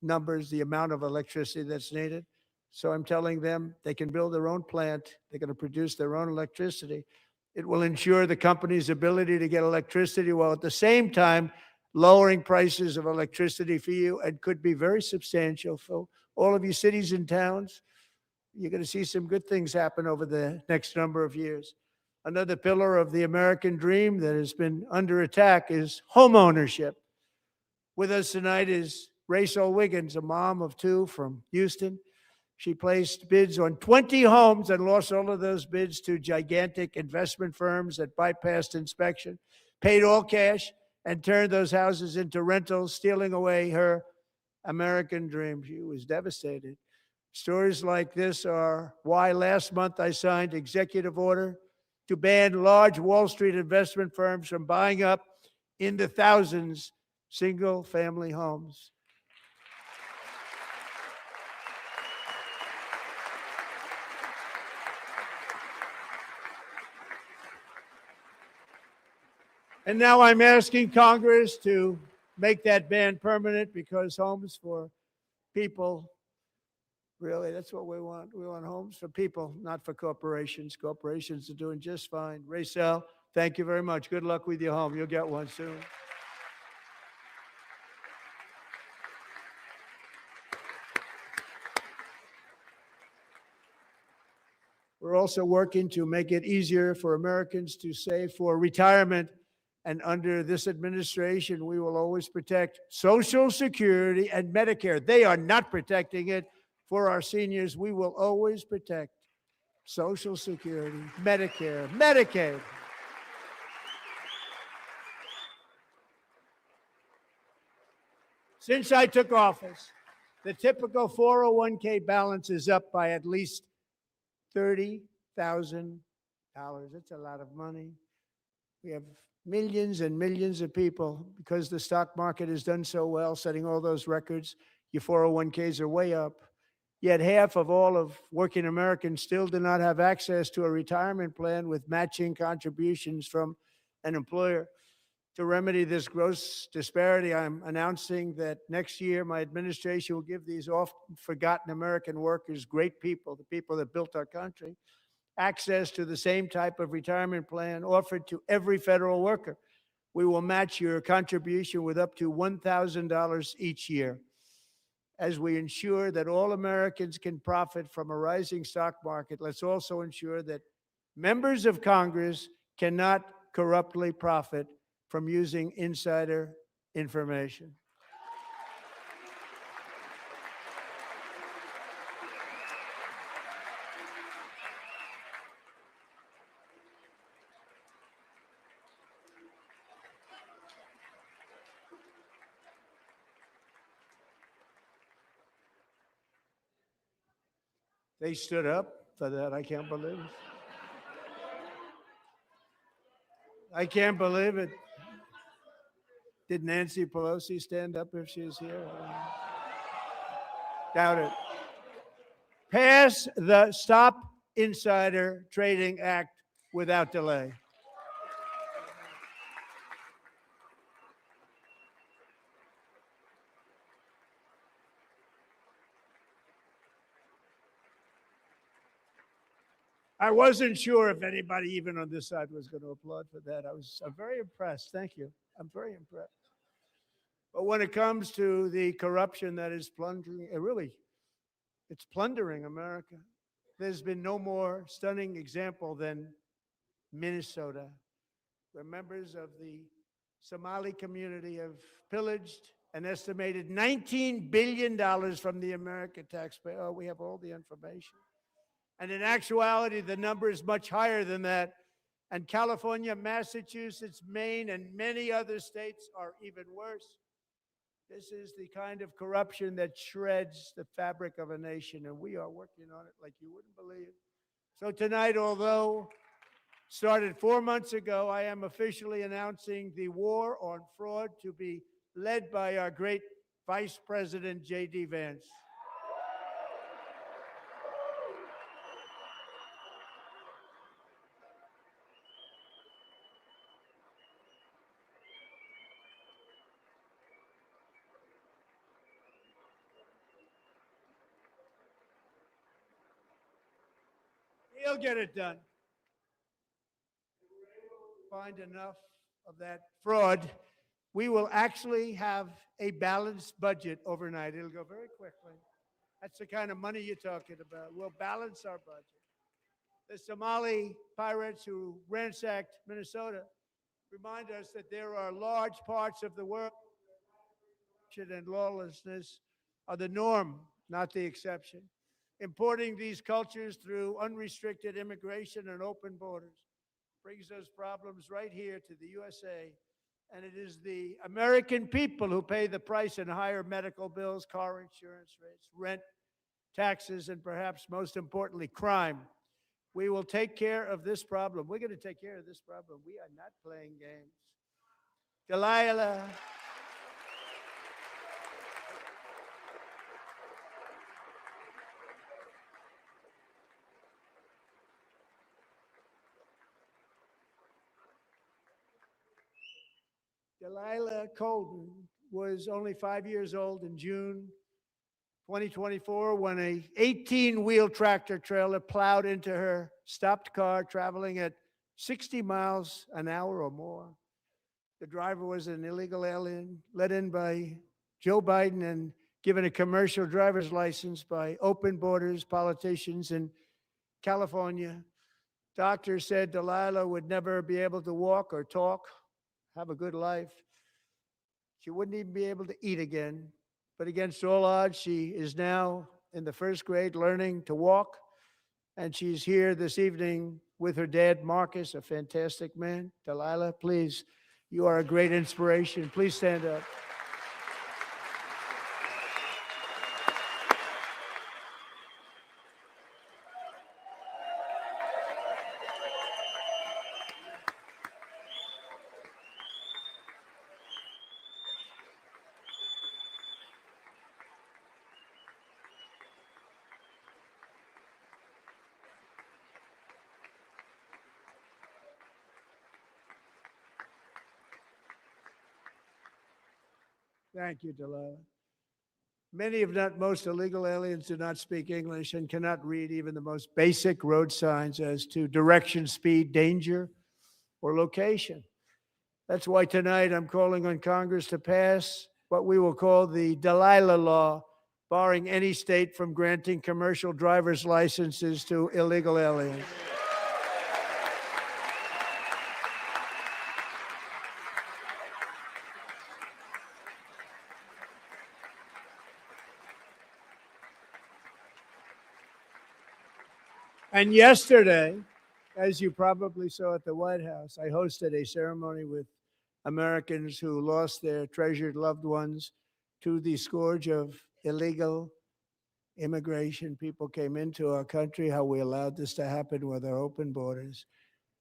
numbers, the amount of electricity that's needed. So I'm telling them they can build their own plant. They're going to produce their own electricity. It will ensure the company's ability to get electricity while at the same time lowering prices of electricity for you, and could be very substantial for all of you cities and towns. You're going to see some good things happen over the next number of years. Another pillar of the American dream that has been under attack is home ownership. With us tonight is Rachel Wiggins, a mom of two from Houston. She placed bids on 20 homes and lost all of those bids to gigantic investment firms that bypassed inspection, paid all cash, and turned those houses into rentals, stealing away her American dream. She was devastated. Stories like this are why last month I signed executive order to ban large Wall Street investment firms from buying up in the thousands single-family homes. And now I'm asking Congress to make that ban permanent, because homes for people, really, that's what we want. We want homes for people, not for corporations. Corporations are doing just fine. Raysel, thank you very much. Good luck with your home. You'll get one soon. We're also working to make it easier for Americans to save for retirement. And under this administration, we will always protect Social Security and Medicare. They are not protecting it for our seniors. We will always protect Social Security, Medicare, Medicaid. Since I took office, the typical 401k balance is up by at least $30,000. That's a lot of money. We have millions and millions of people, because the stock market has done so well, setting all those records. Your 401ks are way up. Yet half of all of working Americans still do not have access to a retirement plan with matching contributions from an employer. To remedy this gross disparity, I'm announcing that next year my administration will give these often forgotten American workers, great people, the people that built our country, access to the same type of retirement plan offered to every federal worker. We will match your contribution with up to $1,000 each year. As we ensure that all Americans can profit from a rising stock market, let's also ensure that members of Congress cannot corruptly profit from using insider information. They stood up for that. I can't believe it. I can't believe it. Did Nancy Pelosi stand up if she's here? Doubt it. Pass the Stop Insider Trading Act without delay. I wasn't sure if anybody, even on this side, was going to applaud for that. I'm very impressed. Thank you. I'm very impressed. But when it comes to the corruption that is plundering, it's plundering America. There's been no more stunning example than Minnesota, where members of the Somali community have pillaged an estimated $19 billion from the American taxpayer. Oh, we have all the information. And in actuality, the number is much higher than that. And California, Massachusetts, Maine, and many other states are even worse. This is the kind of corruption that shreds the fabric of a nation, and we are working on it like you wouldn't believe. So tonight, although started 4 months ago, I am officially announcing the war on fraud to be led by our great Vice President, J.D. Vance. He'll get it done. Find enough of that fraud, we will actually have a balanced budget overnight. It'll go very quickly. That's the kind of money you're talking about. We'll balance our budget. The Somali pirates who ransacked Minnesota remind us that there are large parts of the world and lawlessness are the norm, not the exception. Importing these cultures through unrestricted immigration and open borders brings those problems right here to the USA. And it is the American people who pay the price in higher medical bills, car insurance rates, rent, taxes, and perhaps most importantly, crime. We will take care of this problem. We're going to take care of this problem. We are not playing games. Delilah. Delilah Colden was only 5 years old in June 2024 when a 18-wheel tractor trailer plowed into her stopped car traveling at 60 miles an hour or more. The driver was an illegal alien let in by Joe Biden and given a commercial driver's license by open borders politicians in California. Doctors said Delilah would never be able to walk or talk, have a good life. She wouldn't even be able to eat again. But against all odds, she is now in the first grade learning to walk. And she's here this evening with her dad, Marcus, a fantastic man. Delilah, please, you are a great inspiration. Please stand up. Thank you, Delilah. Many, if not most, illegal aliens do not speak English and cannot read even the most basic road signs as to direction, speed, danger, or location. That's why tonight I'm calling on Congress to pass what we will call the Delilah Law, barring any state from granting commercial driver's licenses to illegal aliens. And yesterday, as you probably saw at the White House, I hosted a ceremony with Americans who lost their treasured loved ones to the scourge of illegal immigration. People came into our country, how we allowed this to happen with our open borders.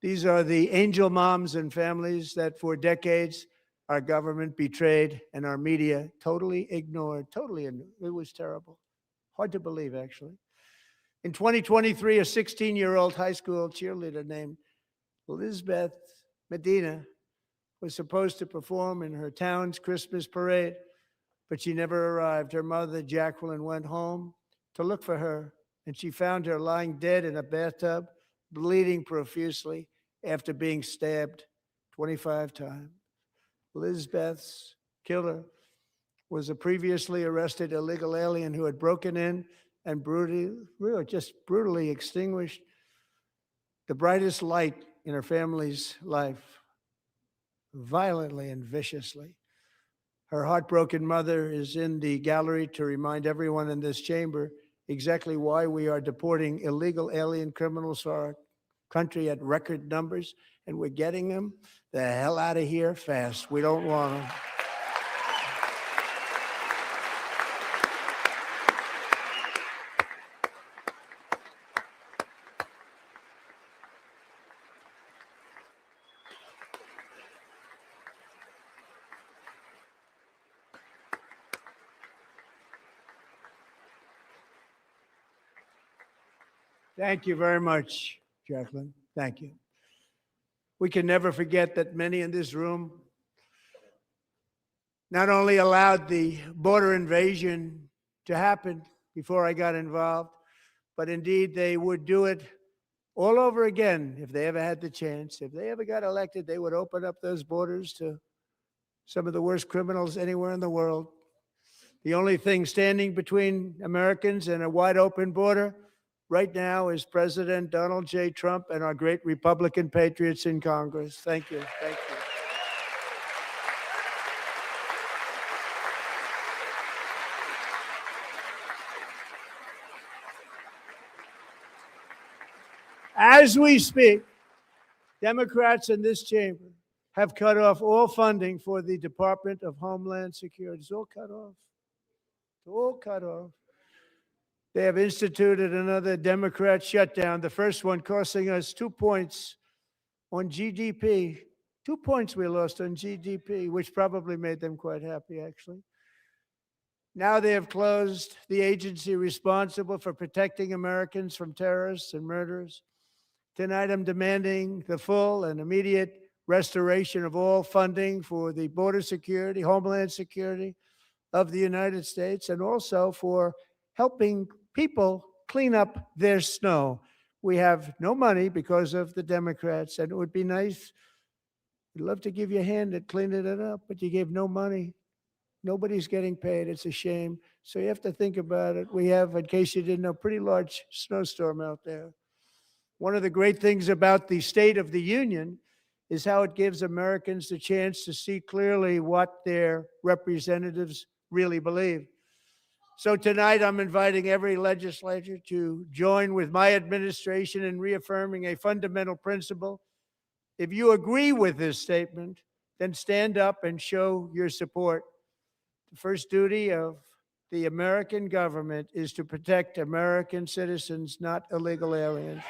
These are the angel moms and families that for decades our government betrayed and our media totally ignored. It was terrible. Hard to believe, actually. In 2023, a 16-year-old high school cheerleader named Elizabeth Medina was supposed to perform in her town's Christmas parade, but she never arrived. Her mother, Jacqueline, went home to look for her, and she found her lying dead in a bathtub, bleeding profusely after being stabbed 25 times. Elizabeth's killer was a previously arrested illegal alien who had broken in and brutally extinguished the brightest light in her family's life, violently and viciously. Her heartbroken mother is in the gallery to remind everyone in this chamber exactly why we are deporting illegal alien criminals to our country at record numbers, and we're getting them the hell out of here fast. We don't want them. Thank you very much, Jacqueline. Thank you. We can never forget that many in this room not only allowed the border invasion to happen before I got involved, but indeed they would do it all over again if they ever had the chance. If they ever got elected, they would open up those borders to some of the worst criminals anywhere in the world. The only thing standing between Americans and a wide open border right now is President Donald J. Trump and our great Republican patriots in Congress. Thank you. Thank you. As we speak, Democrats in this chamber have cut off all funding for the Department of Homeland Security. It's all cut off. It's all cut off. They have instituted another Democrat shutdown, the first one costing us 2 points on GDP. 2 points we lost on GDP, which probably made them quite happy, actually. Now they have closed the agency responsible for protecting Americans from terrorists and murderers. Tonight I'm demanding the full and immediate restoration of all funding for the border security, homeland security of the United States, and also for helping people clean up their snow. We have no money because of the Democrats, and it would be nice. We'd love to give you a hand at cleaning it up, but you gave no money. Nobody's getting paid. It's a shame. So you have to think about it. We have, in case you didn't know, pretty large snowstorm out there. One of the great things about the State of the Union is how it gives Americans the chance to see clearly what their representatives really believe. So tonight, I'm inviting every legislator to join with my administration in reaffirming a fundamental principle. If you agree with this statement, then stand up and show your support. The first duty of the American government is to protect American citizens, not illegal aliens.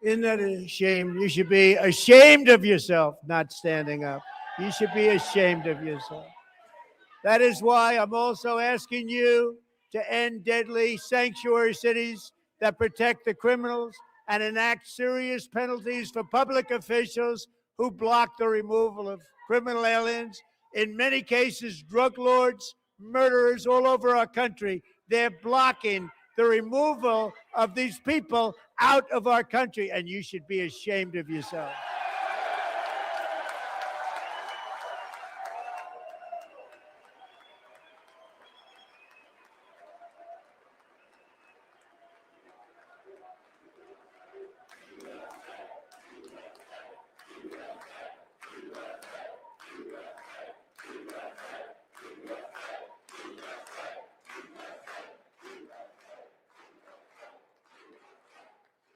Isn't that a shame? You should be ashamed of yourself not standing up. You should be ashamed of yourself. That is why I'm also asking you to end deadly sanctuary cities that protect the criminals and enact serious penalties for public officials who block the removal of criminal aliens. In many cases, drug lords, murderers all over our country, they're blocking the removal of these people out of our country, and you should be ashamed of yourself.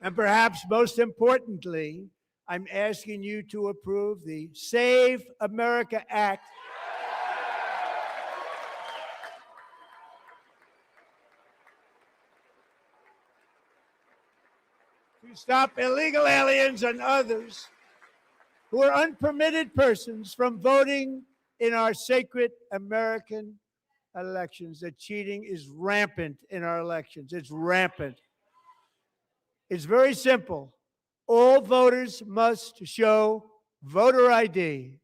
And perhaps most importantly, I'm asking you to approve the Save America Act. To stop illegal aliens and others who are unpermitted persons from voting in our sacred American elections. The cheating is rampant in our elections. It's rampant. It's very simple. All voters must show voter ID.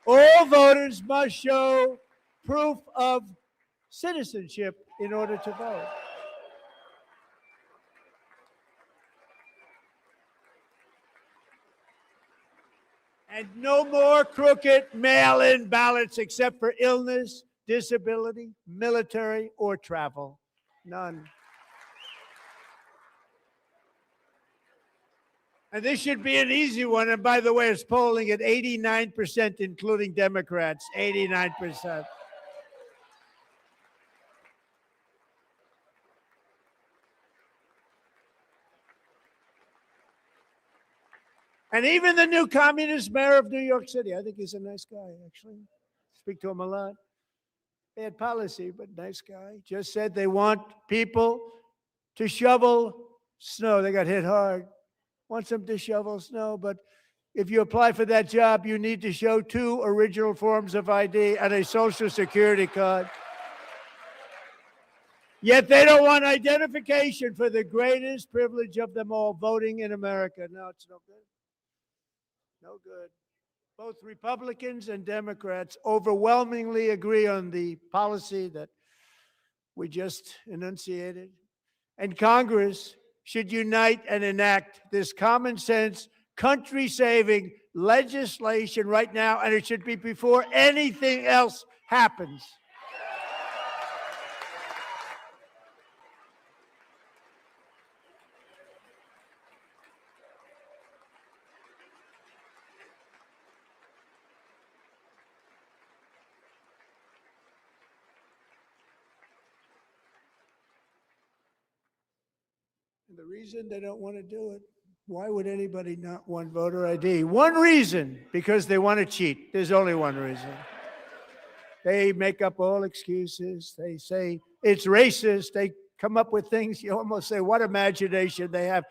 All voters must show proof of citizenship in order to vote. And no more crooked mail-in ballots except for illness, disability, military, or travel. None. And this should be an easy one. And by the way, it's polling at 89%, including Democrats. 89%. And even the new communist mayor of New York City, I think he's a nice guy, actually. Speak to him a lot. Bad policy, but nice guy. Just said they want people to shovel snow. They got hit hard. Wants them to shovel snow, but if you apply for that job, you need to show 2 original forms of ID and a Social Security card. Yet they don't want identification for the greatest privilege of them all, voting in America. No, it's no good. No good. Both Republicans and Democrats overwhelmingly agree on the policy that we just enunciated. And Congress should unite and enact this common sense, country saving legislation right now, and it should be before anything else happens. And the reason they don't want to do it, why would anybody not want voter ID? One reason, because they want to cheat. There's only one reason. They make up all excuses. They say it's racist. They come up with things you almost say, what imagination they have.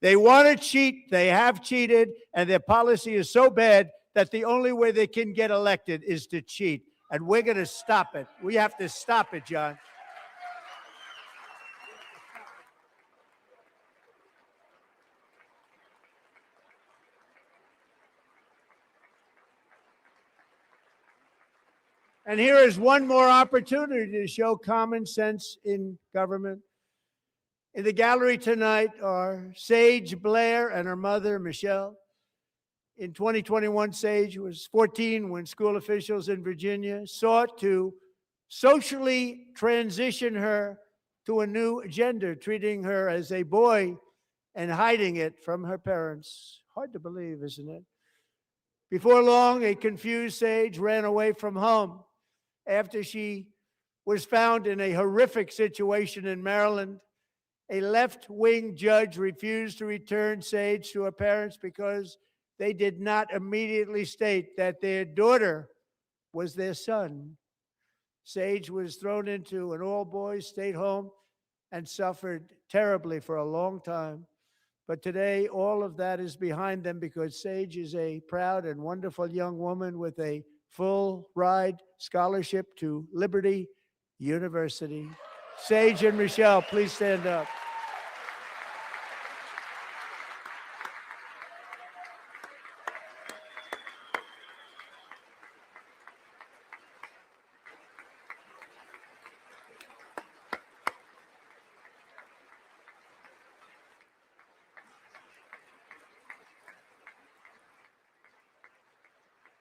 They want to cheat. They have cheated, and their policy is so bad that the only way they can get elected is to cheat. And we're going to stop it. We have to stop it, John. And here is one more opportunity to show common sense in government. In the gallery tonight are Sage Blair and her mother, Michelle. In 2021, Sage was 14 when school officials in Virginia sought to socially transition her to a new gender, treating her as a boy and hiding it from her parents. Hard to believe, isn't it? Before long, a confused Sage ran away from home after she was found in a horrific situation in Maryland. A left-wing judge refused to return Sage to her parents because they did not immediately state that their daughter was their son. Sage was thrown into an all-boys state home and suffered terribly for a long time. But today, all of that is behind them because Sage is a proud and wonderful young woman with a full ride scholarship to Liberty University. Sage and Michelle, please stand up.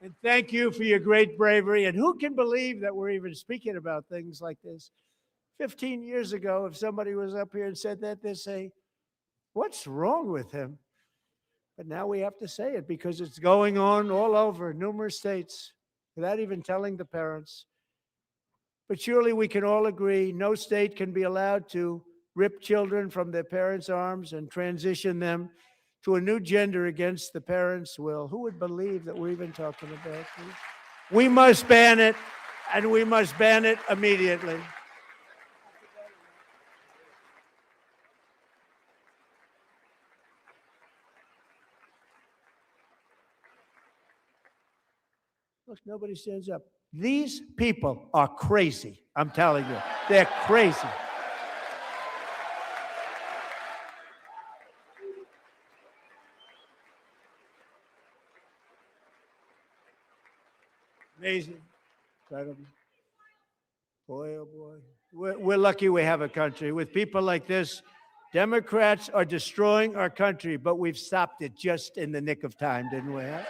And thank you for your great bravery. And who can believe that we're even speaking about things like this? 15 years ago, if somebody was up here and said that, they'd say, what's wrong with him? But now we have to say it because it's going on all over numerous states without even telling the parents. But surely we can all agree no state can be allowed to rip children from their parents' arms and transition them to a new gender against the parents' will. Who would believe that we're even talking about this? We must ban it, and we must ban it immediately. Look, nobody stands up. These people are crazy. I'm telling you, they're crazy. Amazing. Incredible. Boy, oh boy. We're lucky we have a country. With people like this, Democrats are destroying our country, but we've stopped it just in the nick of time, didn't we? Huh?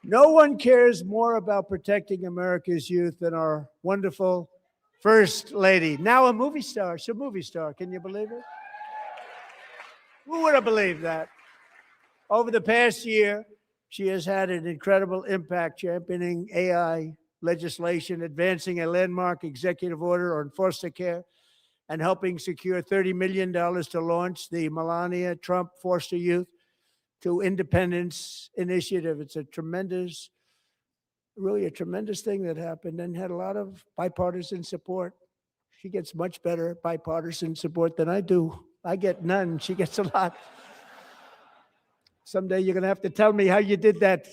No one cares more about protecting America's youth than our wonderful First Lady, now a movie star. She's a movie star. Can you believe it? Who would have believed that? Over the past year, she has had an incredible impact championing AI legislation, advancing a landmark executive order on foster care, and helping secure $30 million to launch the Melania Trump Foster Youth to Independence Initiative. It's a tremendous, really a tremendous thing that happened and had a lot of bipartisan support. She gets much better bipartisan support than I do. I get none. She gets a lot. Someday you're going to have to tell me how you did that.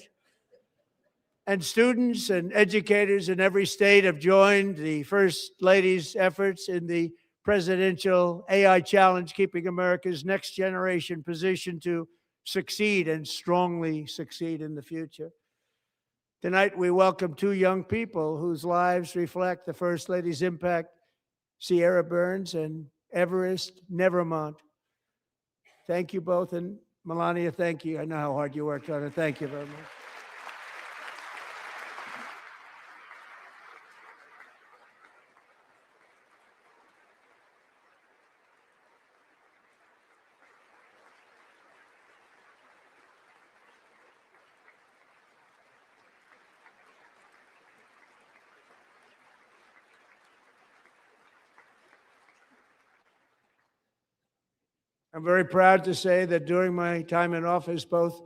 And students and educators in every state have joined the First Lady's efforts in the presidential AI challenge, keeping America's next generation positioned to succeed and strongly succeed in the future. Tonight, we welcome two young people whose lives reflect the First Lady's impact, Sierra Burns and Everest Nevermont. Thank you both. And Melania, thank you. I know how hard you worked on it. Thank you very much. I'm very proud to say that during my time in office, both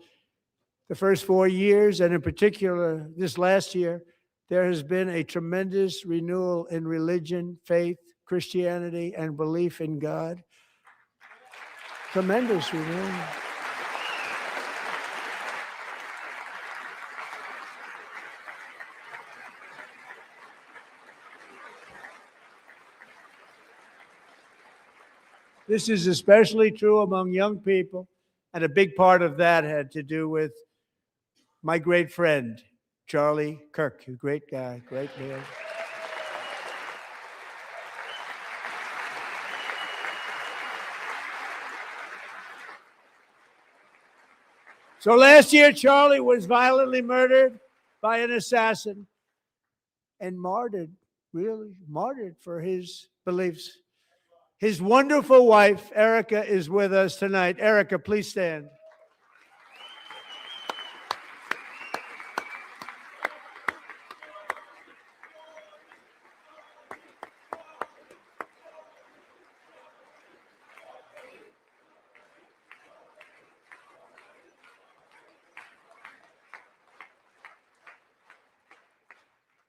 the first 4 years and in particular this last year, there has been a tremendous renewal in religion, faith, Christianity, and belief in God. Tremendous renewal. This is especially true among young people, and a big part of that had to do with my great friend, Charlie Kirk, a great guy, great man. So last year, Charlie was violently murdered by an assassin and martyred, really martyred for his beliefs. His wonderful wife, Erica, is with us tonight. Erica, please stand.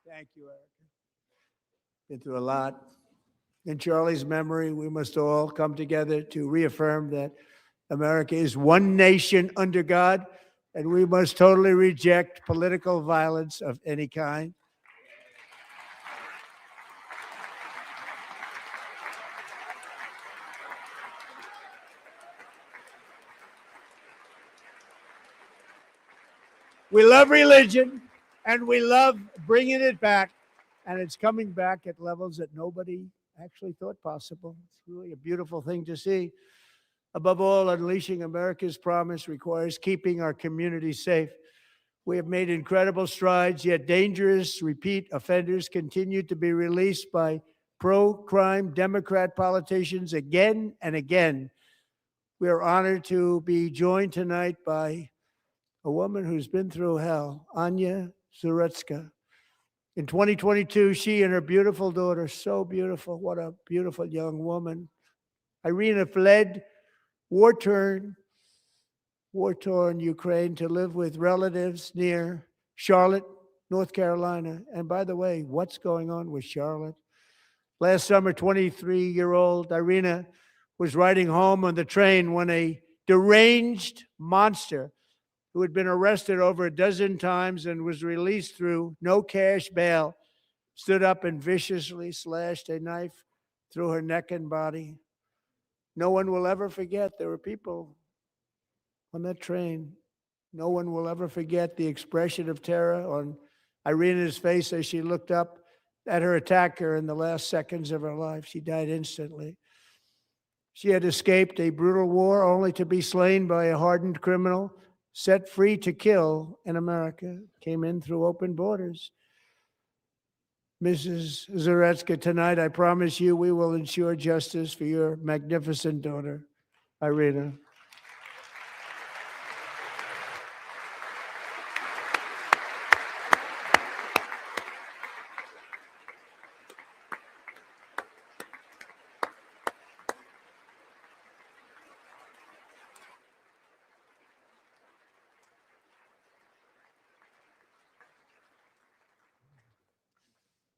Thank you, Erica. Been through a lot. In Charlie's memory, we must all come together to reaffirm that America is one nation under God, and we must totally reject political violence of any kind. We love religion, and we love bringing it back, and it's coming back at levels that nobody actually thought possible. It's really a beautiful thing to see. Above all, unleashing America's promise requires keeping our communities safe. We have made incredible strides, yet dangerous repeat offenders continue to be released by pro-crime Democrat politicians again and again. We are honored to be joined tonight by a woman who's been through hell, Anya Zuretska. In 2022, she and her beautiful daughter, so beautiful, what a beautiful young woman, Irina, fled war-torn Ukraine to live with relatives near Charlotte, North Carolina. And by the way, what's going on with Charlotte? Last summer, 23-year-old Irina was riding home on the train when a deranged monster who had been arrested over a dozen times and was released through no cash bail, stood up and viciously slashed a knife through her neck and body. No one will ever forget. There were people on that train. No one will ever forget the expression of terror on Irina's face as she looked up at her attacker in the last seconds of her life. She died instantly. She had escaped a brutal war only to be slain by a hardened criminal set free to kill in America came in through open borders. Mrs. Zaretsky, tonight I promise you we will ensure justice for your magnificent daughter, Irina.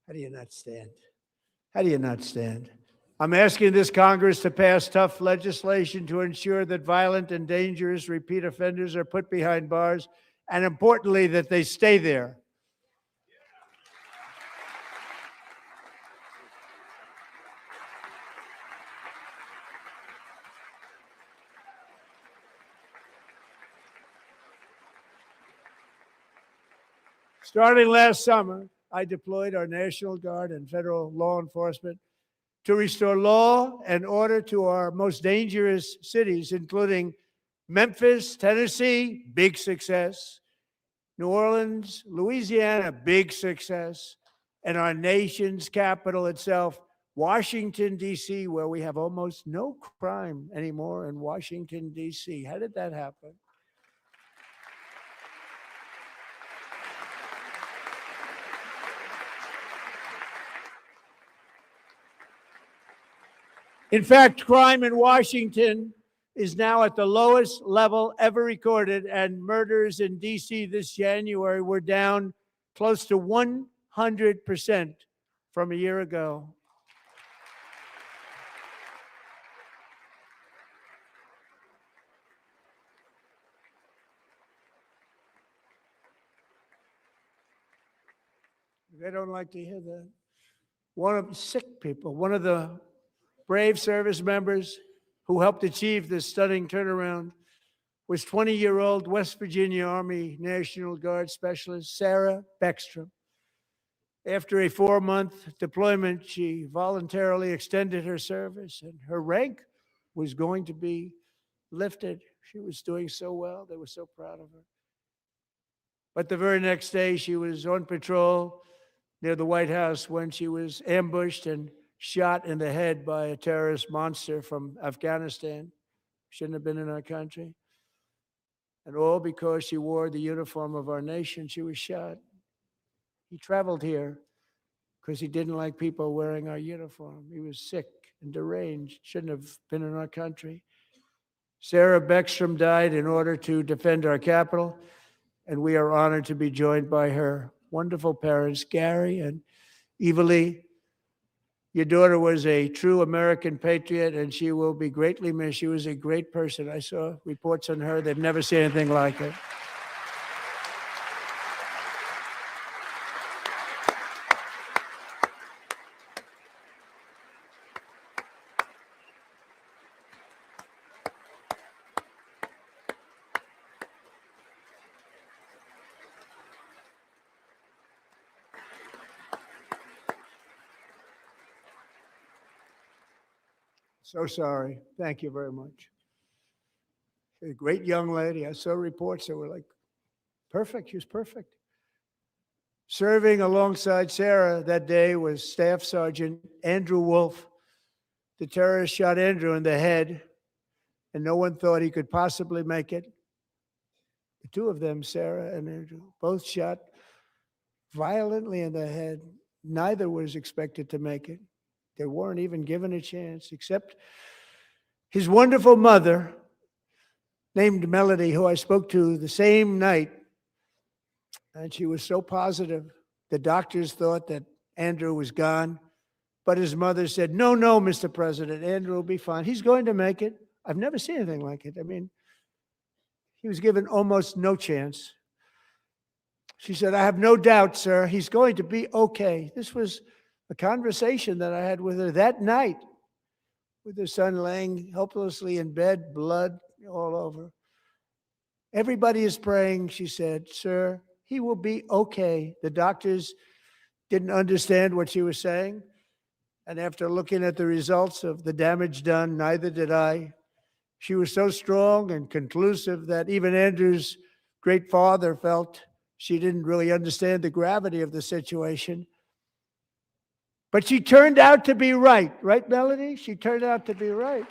How do you not stand? How do you not stand? I'm asking this Congress to pass tough legislation to ensure that violent and dangerous repeat offenders are put behind bars, and importantly, that they stay there. Starting last summer, I deployed our National Guard and federal law enforcement to restore law and order to our most dangerous cities, including Memphis, Tennessee, big success, New Orleans, Louisiana, big success, and our nation's capital itself, Washington, D.C., where we have almost no crime anymore in Washington, D.C. How did that happen? In fact, crime in Washington is now at the lowest level ever recorded, and murders in D.C. this January were down close to 100% from a year ago. They don't like to hear that. One of the sick people, one of the brave service members who helped achieve this stunning turnaround was 20-year-old West Virginia Army National Guard Specialist Sarah Beckstrom. After a 4-month deployment, she voluntarily extended her service, and her rank was going to be lifted. She was doing so well. They were so proud of her. But the very next day, she was on patrol near the White House when she was ambushed and shot in the head by a terrorist monster from Afghanistan. Shouldn't have been in our country. And all because she wore the uniform of our nation. She was shot. He traveled here because he didn't like people wearing our uniform. He was sick and deranged. Shouldn't have been in our country. Sarah Beckstrom died in order to defend our capital, and we are honored to be joined by her wonderful parents, Gary and Eva Lee. Your daughter was a true American patriot, and she will be greatly missed. She was a great person. I saw reports on her. They've never seen anything like it. So sorry. Thank you very much. A great young lady. I saw reports that were like, perfect. She was perfect. Serving alongside Sarah that day was Staff Sergeant Andrew Wolf. The terrorist shot Andrew in the head, and no one thought he could possibly make it. The two of them, Sarah and Andrew, both shot violently in the head. Neither was expected to make it. They weren't even given a chance, except his wonderful mother, named Melody, who I spoke to the same night. And she was so positive. The doctors thought that Andrew was gone, but his mother said, no, Mr. President, Andrew will be fine. He's going to make it. I've never seen anything like it. I mean, he was given almost no chance. She said, I have no doubt, sir, he's going to be okay. This was a conversation that I had with her that night, with her son laying helplessly in bed, blood all over. Everybody is praying, she said, sir, he will be okay. The doctors didn't understand what she was saying. And after looking at the results of the damage done, neither did I. She was so strong and conclusive that even Andrew's great father felt she didn't really understand the gravity of the situation. But she turned out to be right. Right, Melody? She turned out to be right.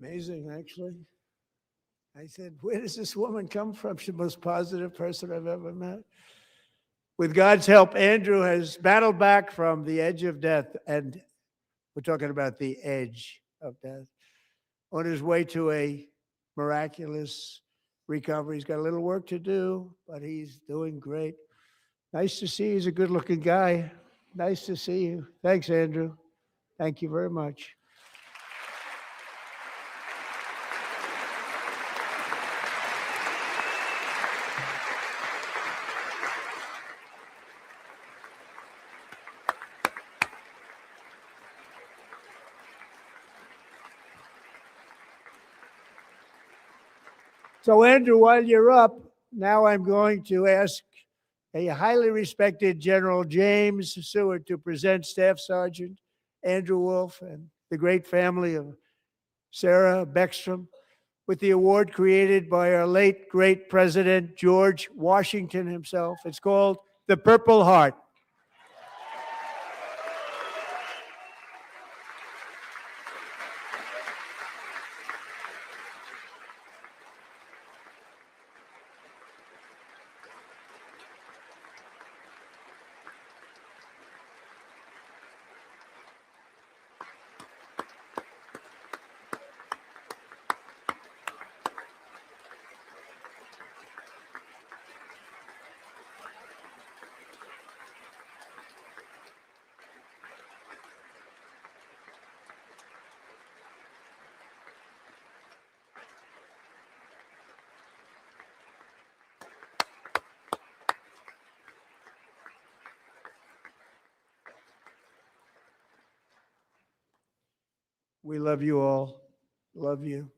Amazing, actually. I said, where does this woman come from? She's the most positive person I've ever met. With God's help, Andrew has battled back from the edge of death, and we're talking about the edge of death, on his way to a miraculous recovery. He's got a little work to do, but he's doing great. Nice to see you. He's a good-looking guy. Nice to see you. Thanks, Andrew. Thank you very much. So, Andrew, while you're up, now I'm going to ask a highly respected General James Seward to present Staff Sergeant Andrew Wolf and the great family of Sarah Beckstrom with the award created by our late, great President George Washington himself. It's called the Purple Heart. We love you all. Love you.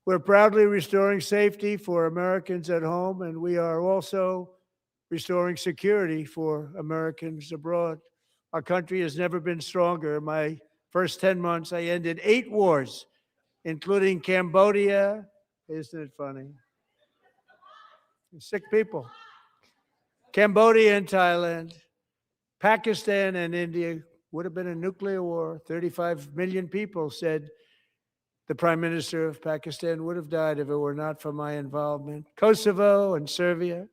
We're proudly restoring safety for Americans at home, and we are also restoring security for Americans abroad. Our country has never been stronger. In my first 10 months, I ended 8 wars, including Cambodia. Isn't it funny? Sick people. Cambodia and Thailand, Pakistan and India. Would have been a nuclear war. 35 million people, said the Prime Minister of Pakistan, would have died if it were not for my involvement. Kosovo and Serbia,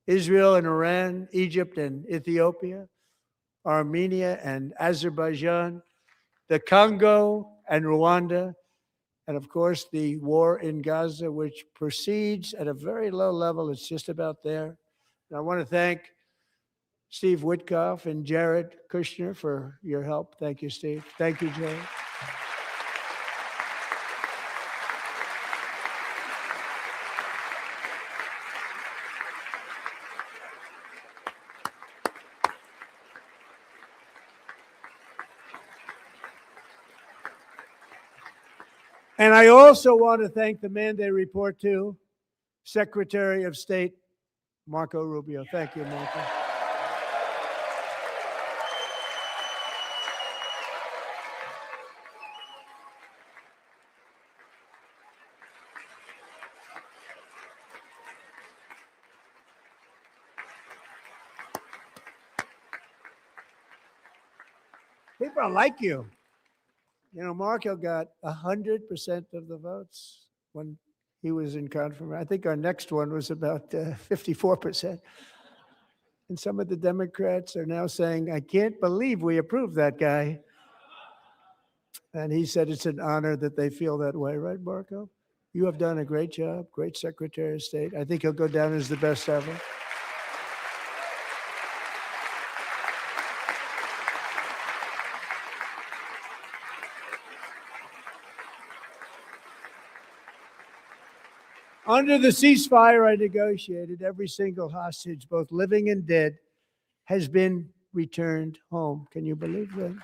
Israel and Iran, Egypt and Ethiopia, Armenia and Azerbaijan, the Congo and Rwanda, and of course the war in Gaza, which proceeds at a very low level. It's just about there. And I want to thank Steve Witkoff and Jared Kushner for your help. Thank you, Steve. Thank you, Jared. And I also want to thank the man they report to, Secretary of State Marco Rubio. Thank you, Marco. People like you. You know, Marco got 100% of the votes when he was in confirmation. I think our next one was about 54%. And some of the Democrats are now saying, I can't believe we approved that guy. And he said it's an honor that they feel that way, right, Marco? You have done a great job, great Secretary of State. I think he'll go down as the best ever. Under the ceasefire I negotiated, every single hostage, both living and dead, has been returned home. Can you believe that?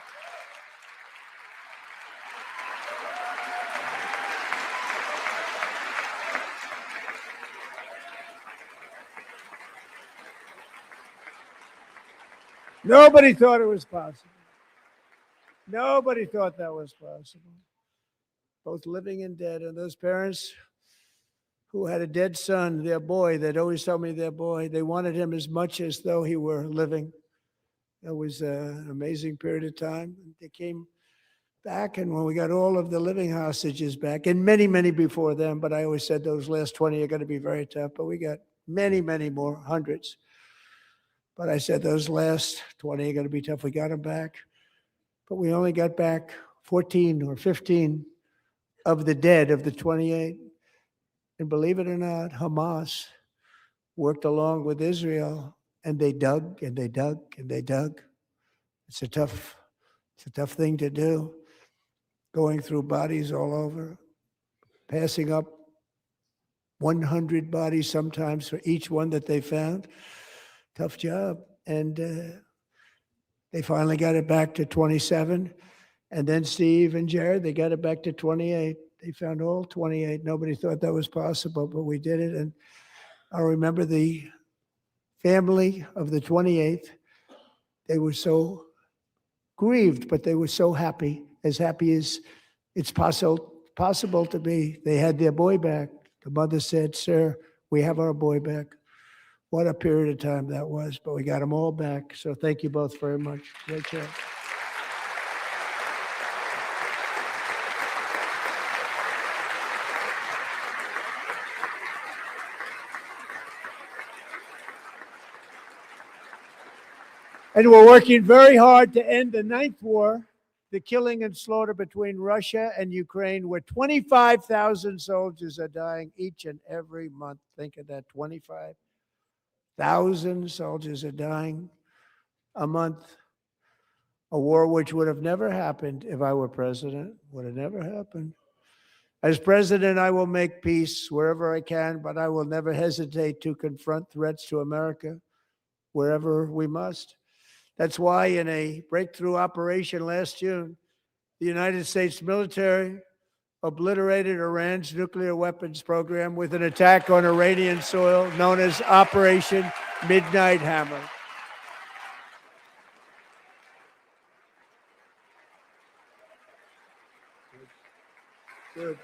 Nobody thought it was possible. Nobody thought that was possible. Both living and dead. And those parents who had a dead son, their boy, they'd always tell me their boy, they wanted him as much as though he were living. It was an amazing period of time. They came back, and when we got all of the living hostages back, and many, many before them, but I always said those last 20 are going to be very tough, but we got many, many more, hundreds. But I said those last 20 are going to be tough. We got them back, but we only got back 14 or 15 of the dead of the 28. And believe it or not, Hamas worked along with Israel, and they dug and they dug and they dug. It's a tough thing to do, going through bodies all over, passing up 100 bodies sometimes for each one that they found. Tough job. And they finally got it back to 27. And then Steve and Jared, they got it back to 28. They found all 28. Nobody thought that was possible, but we did it. And I remember the family of the 28th. They were so grieved, but they were so happy as it's possible to be. They had their boy back. The mother said, "Sir, we have our boy back." What a period of time that was, but we got them all back. So thank you both very much. Great job. And we're working very hard to end the ninth war, the killing and slaughter between Russia and Ukraine, where 25,000 soldiers are dying each and every month. Think of that, 25,000 soldiers are dying a month. A war which would have never happened if I were president, would have never happened. As president, I will make peace wherever I can, but I will never hesitate to confront threats to America wherever we must. That's why in a breakthrough operation last June, the United States military obliterated Iran's nuclear weapons program with an attack on Iranian soil known as Operation Midnight Hammer. Good.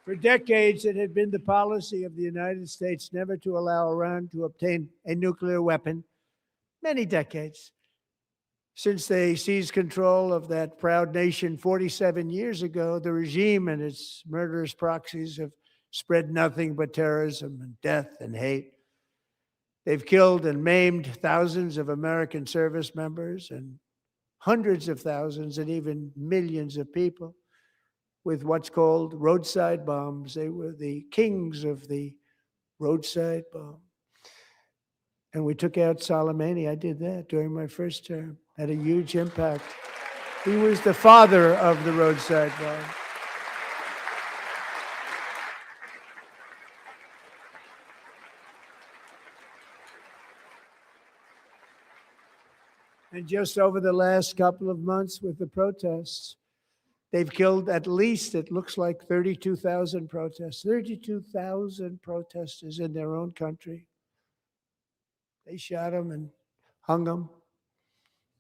For decades, it had been the policy of the United States never to allow Iran to obtain a nuclear weapon. Many decades. Since they seized control of that proud nation 47 years ago, the regime and its murderous proxies have spread nothing but terrorism and death and hate. They've killed and maimed thousands of American service members and hundreds of thousands and even millions of people with what's called roadside bombs. They were the kings of the roadside bomb. And we took out Soleimani. I did that during my first term. Had a huge impact. He was the father of the roadside bomb. And just over the last couple of months with the protests, they've killed at least, it looks like 32,000 protests, 32,000 protesters in their own country. They shot them and hung them.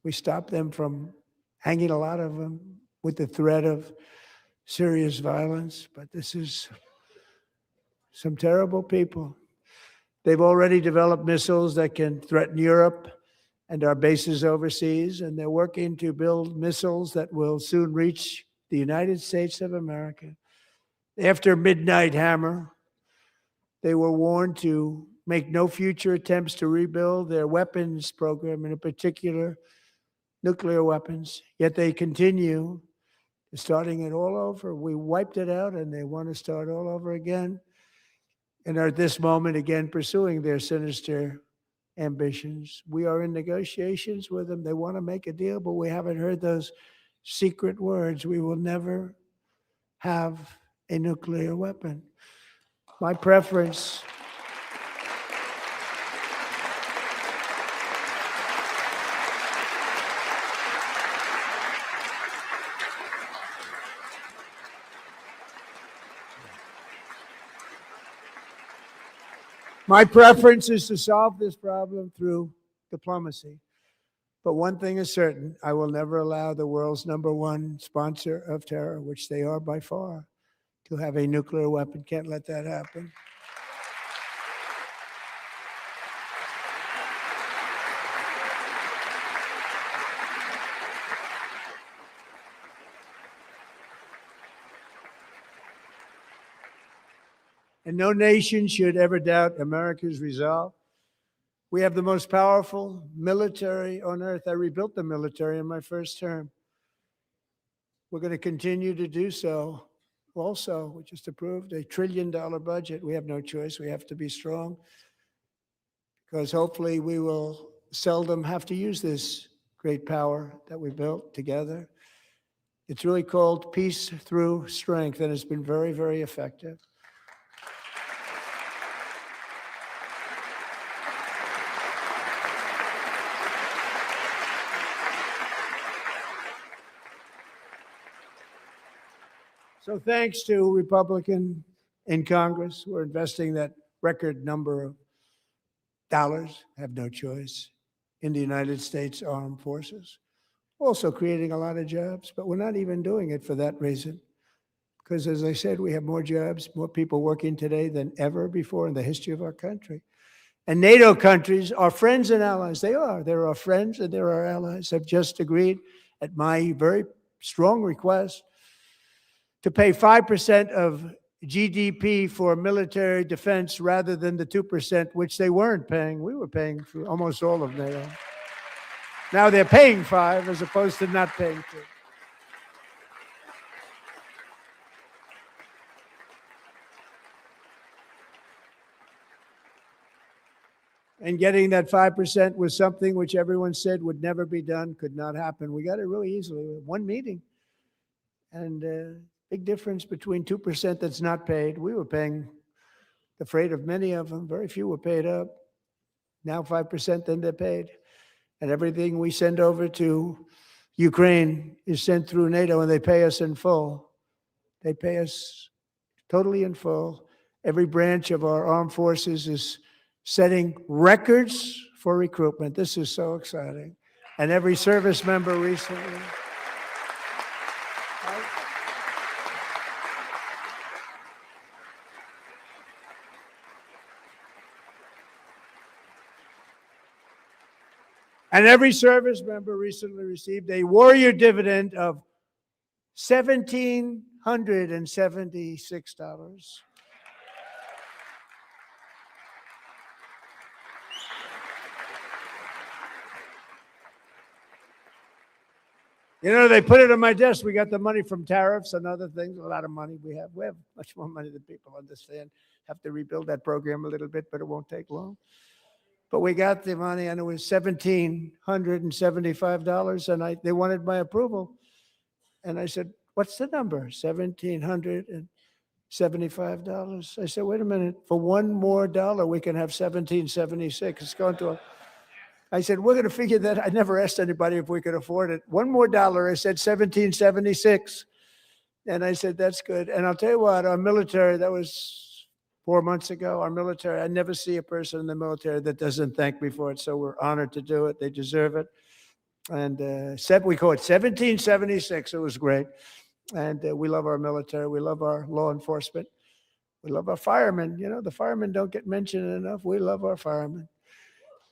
We stopped them from hanging a lot of them with the threat of serious violence. But this is some terrible people. They've already developed missiles that can threaten Europe and our bases overseas, and they're working to build missiles that will soon reach the United States of America. After Midnight Hammer, they were warned to make no future attempts to rebuild their weapons program, and in particular, nuclear weapons. Yet they continue, starting it all over. We wiped it out, and they want to start all over again, and are at this moment again pursuing their sinister ambitions. We are in negotiations with them. They want to make a deal, but we haven't heard those secret words. We will never have a nuclear weapon. My preference. My preference is to solve this problem through diplomacy. But one thing is certain, I will never allow the world's #1 sponsor of terror, which they are by far, to have a nuclear weapon. Can't let that happen. And no nation should ever doubt America's resolve. We have the most powerful military on earth. I rebuilt the military in my first term. We're going to continue to do so. Also, we just approved a $1 trillion budget. We have no choice. We have to be strong because hopefully we will seldom have to use this great power that we built together. It's really called peace through strength, and it's been very, very effective. So thanks to Republicans in Congress, we're investing that record number of dollars, have no choice, in the United States Armed Forces. Also creating a lot of jobs, but we're not even doing it for that reason. Because as I said, we have more jobs, more people working today than ever before in the history of our country. And NATO countries are friends and allies. They are. They're our friends and they're our allies. Have just agreed at my very strong request to pay 5% of GDP for military defense rather than the 2%, which they weren't paying. We were paying for almost all of NATO. Now they're paying 5 as opposed to not paying 2. And getting that 5% was something which everyone said would never be done, could not happen. We got it really easily. One meeting. And big difference between 2% that's not paid. We were paying the freight of many of them. Very few were paid up. Now 5%, then they're paid. And everything we send over to Ukraine is sent through NATO, and they pay us in full. They pay us totally in full. Every branch of our armed forces is setting records for recruitment. This is so exciting. And every service member recently. And every service member recently received a warrior dividend of $1,776. You know, they put it on my desk. We got the money from tariffs and other things, a lot of money we have. We have much more money than people understand. Have to rebuild that program a little bit, but it won't take long. But we got the money, and it was $1,775, and they wanted my approval. And I said, what's the number? $1,775. I said, wait a minute. For one more dollar, we can have $1,776. It's going to. I said, we're going to figure that. I never asked anybody if we could afford it. One more dollar. I said $1,776. And I said, that's good. And I'll tell you what, our military, that was 4 months ago, our military, I never see a person in the military that doesn't thank me for it. So we're honored to do it. They deserve it. And we call it 1776. It was great. And we love our military. We love our law enforcement. We love our firemen. You know, the firemen don't get mentioned enough. We love our firemen.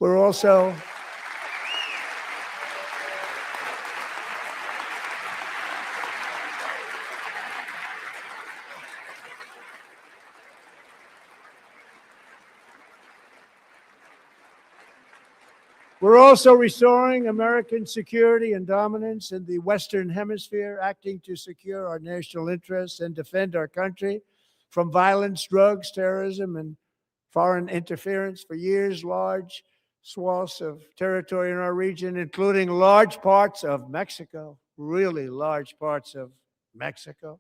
We're also restoring American security and dominance in the Western Hemisphere, acting to secure our national interests and defend our country from violence, drugs, terrorism, and foreign interference. For years, large swaths of territory in our region, including large parts of Mexico, really large parts of Mexico,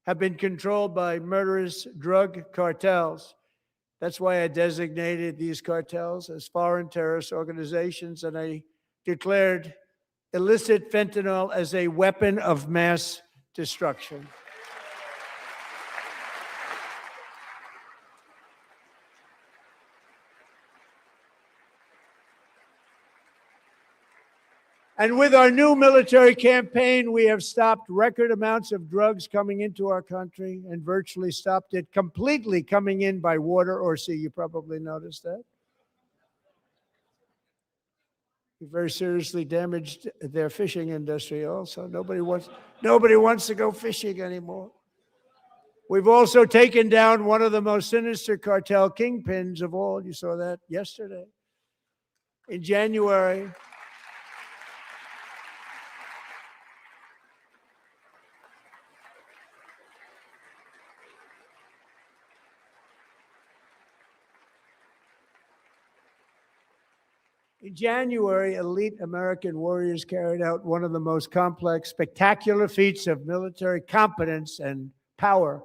have been controlled by murderous drug cartels. That's why I designated these cartels as foreign terrorist organizations, and I declared illicit fentanyl as a weapon of mass destruction. And with our new military campaign, we have stopped record amounts of drugs coming into our country and virtually stopped it completely coming in by water or sea. You probably noticed that. We very seriously damaged their fishing industry also. Nobody wants to go fishing anymore. We've also taken down one of the most sinister cartel kingpins of all. You saw that yesterday. In January, elite American warriors carried out one of the most complex, spectacular feats of military competence and power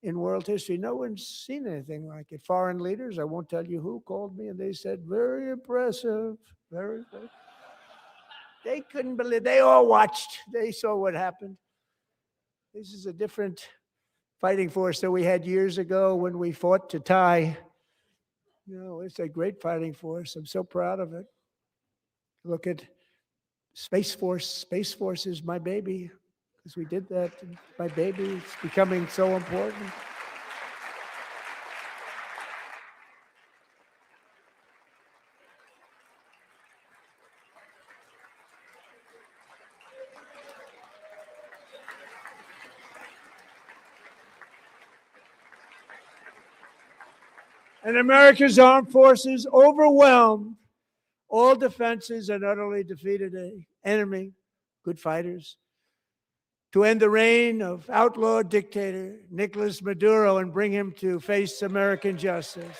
in world history. No one's seen anything like it. Foreign leaders, I won't tell you who, called me and they said, very impressive, very impressive. They couldn't believe, they all watched, they saw what happened. This is a different fighting force that we had years ago when we fought to tie. You know, it's a great fighting force. I'm so proud of it. Look at Space Force. Space Force is my baby because we did that. My baby. It's becoming so important. And America's armed forces overwhelmed all defenses and utterly defeated an enemy, good fighters, to end the reign of outlaw dictator Nicolas Maduro and bring him to face American justice.